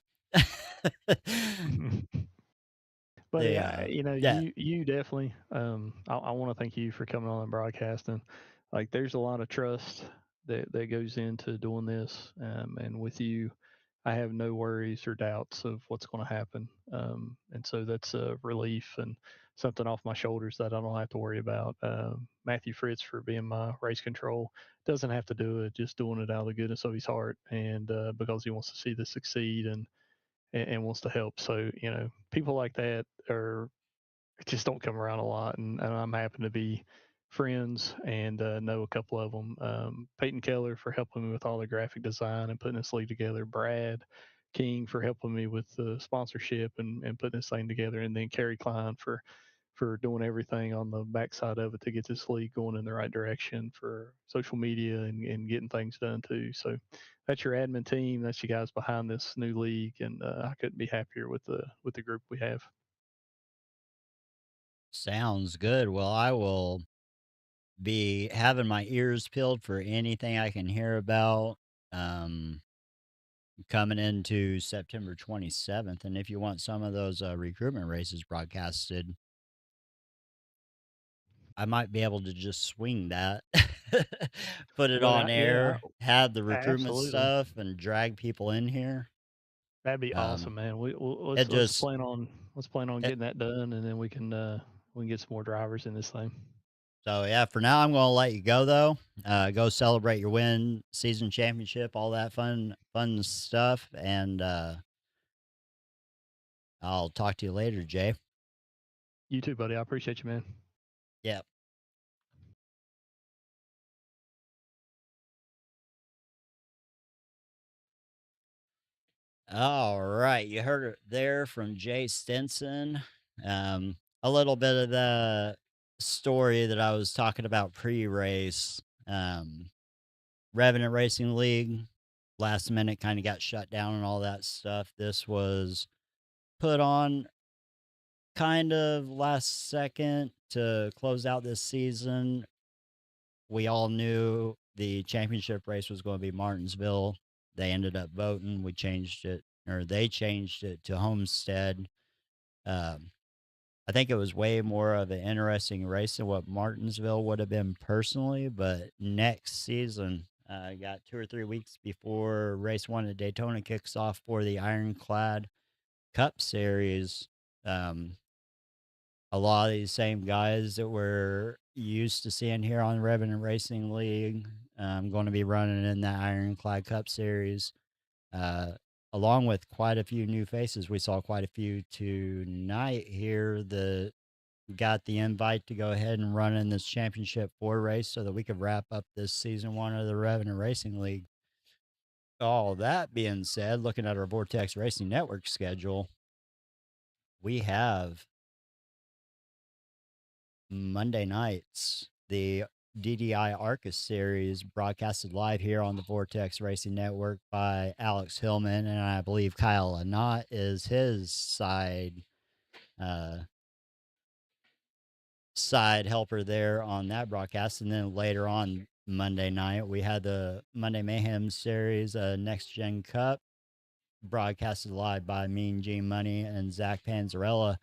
Buddy, the yeah, you definitely. I want to thank you for coming on and broadcasting. Like, there's a lot of trust that goes into doing this, and with you, I have no worries or doubts of what's going to happen. And so that's a relief and something off my shoulders that I don't have to worry about. Matthew Fritz for being my race control doesn't have to do it, just doing it out of the goodness of his heart and because he wants to see this succeed and wants to help. So, people like that are just don't come around a lot, and I'm happy to be friends and know a couple of them. Payton Keller for helping me with all the graphic design and putting this league together. Brad King for helping me with the sponsorship and putting this thing together, and then Kerry Cline for doing everything on the backside of it to get this league going in the right direction for social media and getting things done too. So that's your admin team. That's you guys behind this new league, and I couldn't be happier with the group we have. sounds good. Well, I will be having my ears peeled for anything I can hear about. Um, Coming into September 27th. And if you want some of those recruitment races broadcasted, I might be able to just swing that, put it But on yeah, air, have the recruitment absolutely. stuff, and drag people in here. That'd be Um, awesome, man. it Let's just, plan on it, getting that done, and then we can get some more drivers in this thing. so yeah, for now, I'm going to let you go though. Go celebrate your win, season championship, all that fun stuff. And I'll talk to you later, Jay. You too, buddy. I appreciate you, man. Yep. All right, you heard it there from Jay Stinson. A little bit of the story that I was talking about pre-race. Revenant Racing League, last minute kind of got shut down and all that stuff. This was put on kind of last second to close out this season. We all knew the championship race was going to be Martinsville. They ended up voting. We changed it, or they changed it to Homestead. Um, I think it was way more of an interesting race than what Martinsville would have been personally. But next season, got 2 or 3 weeks before race one at Daytona kicks off for the Ironclad Cup Series. A lot of these same guys that we're used to seeing here on Revenant Racing League going to be running in that Ironclad Cup Series, uh, along with quite a few new faces. We saw quite a few tonight here that got the invite to go ahead and run in this championship 4 race so that we could wrap up this season 1 of the Revenant Racing League. All that being said, looking at our Vortex Racing Network schedule, we have Monday nights, the DDI Arcus series broadcasted live here on the Vortex Racing Network by Alex Hillman, and I believe Kyle Anott is his uh, side helper there on that broadcast. And then later on Monday night, we had the Monday Mayhem series, Next Gen Cup, broadcasted live by Mean Gene Money and Zach Panzarella.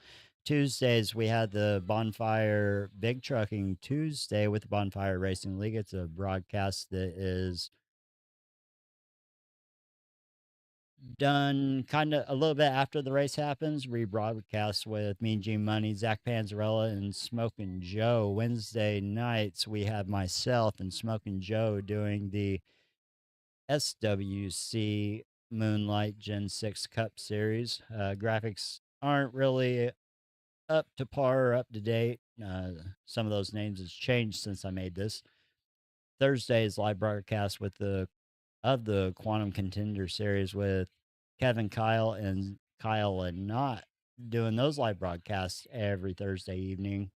Tuesdays, we had the Bonfire Big Trucking Tuesday with the Bonfire Racing League. It's a broadcast that is done kind of a little bit after the race happens. Rebroadcast with Mean Gene Money, Zach Panzarella, and Smokin' Joe. Wednesday nights, we have myself and Smokin' Joe doing the SWC Moonlight Gen 6 Cup Series. Graphics aren't really up to par or up to date. Some of those names has changed since I made this. Thursday's live broadcast with the Quantum Contender Series with Kevin Kyle and not doing those live broadcasts every Thursday evening.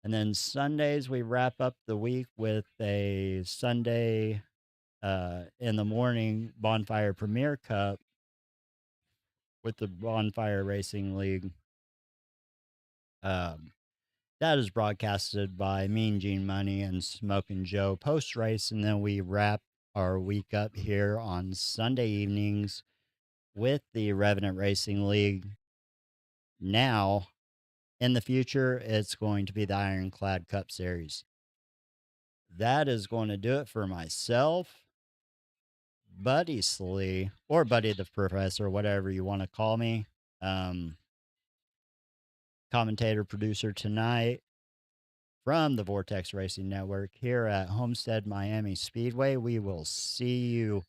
And then Sundays, we wrap up the week with a Sunday in the morning Bonfire Premier Cup with the Bonfire Racing League. That is broadcasted by Mean Gene Money and Smokin' Joe post race. And then we wrap our week up here on Sunday evenings with the Revenant Racing League. Now, in the future, it's going to be the Ironclad Cup Series. That is going to do it for myself, Buddy Slee, or Buddy the Professor, whatever you want to call me. Commentator, producer tonight from the Vortex Racing Network here at Homestead Miami Speedway. We will see you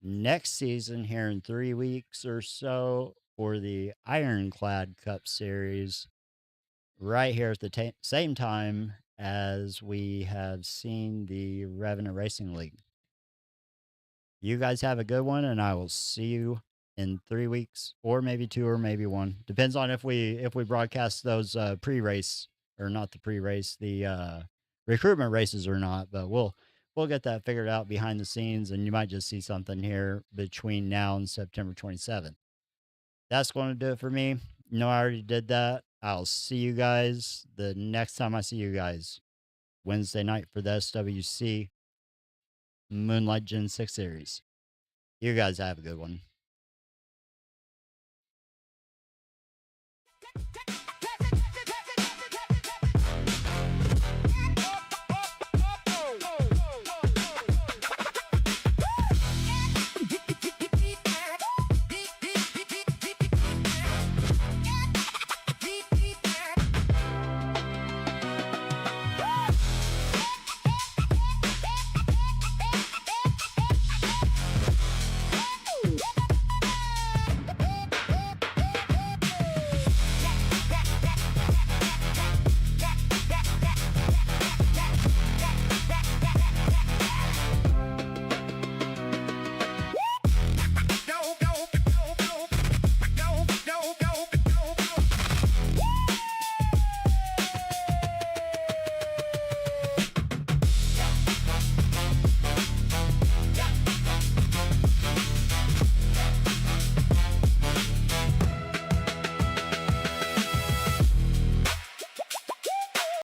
next season here in 3 weeks or so for the Ironclad Cup Series, right here at the same time as we have seen the Revenant Racing League. You guys have a good one, and I will see you in 3 weeks, or maybe 2, or maybe 1. Depends on if we broadcast those pre-race, or not the pre-race, the recruitment races or not. But we'll get that figured out behind the scenes, and you might just see something here between now and September 27th. That's going to do it for me. No, I already did that. I'll see you guys the next time I see you guys, Wednesday night for the SWC Moonlight Gen 6 Series. You guys have a good one.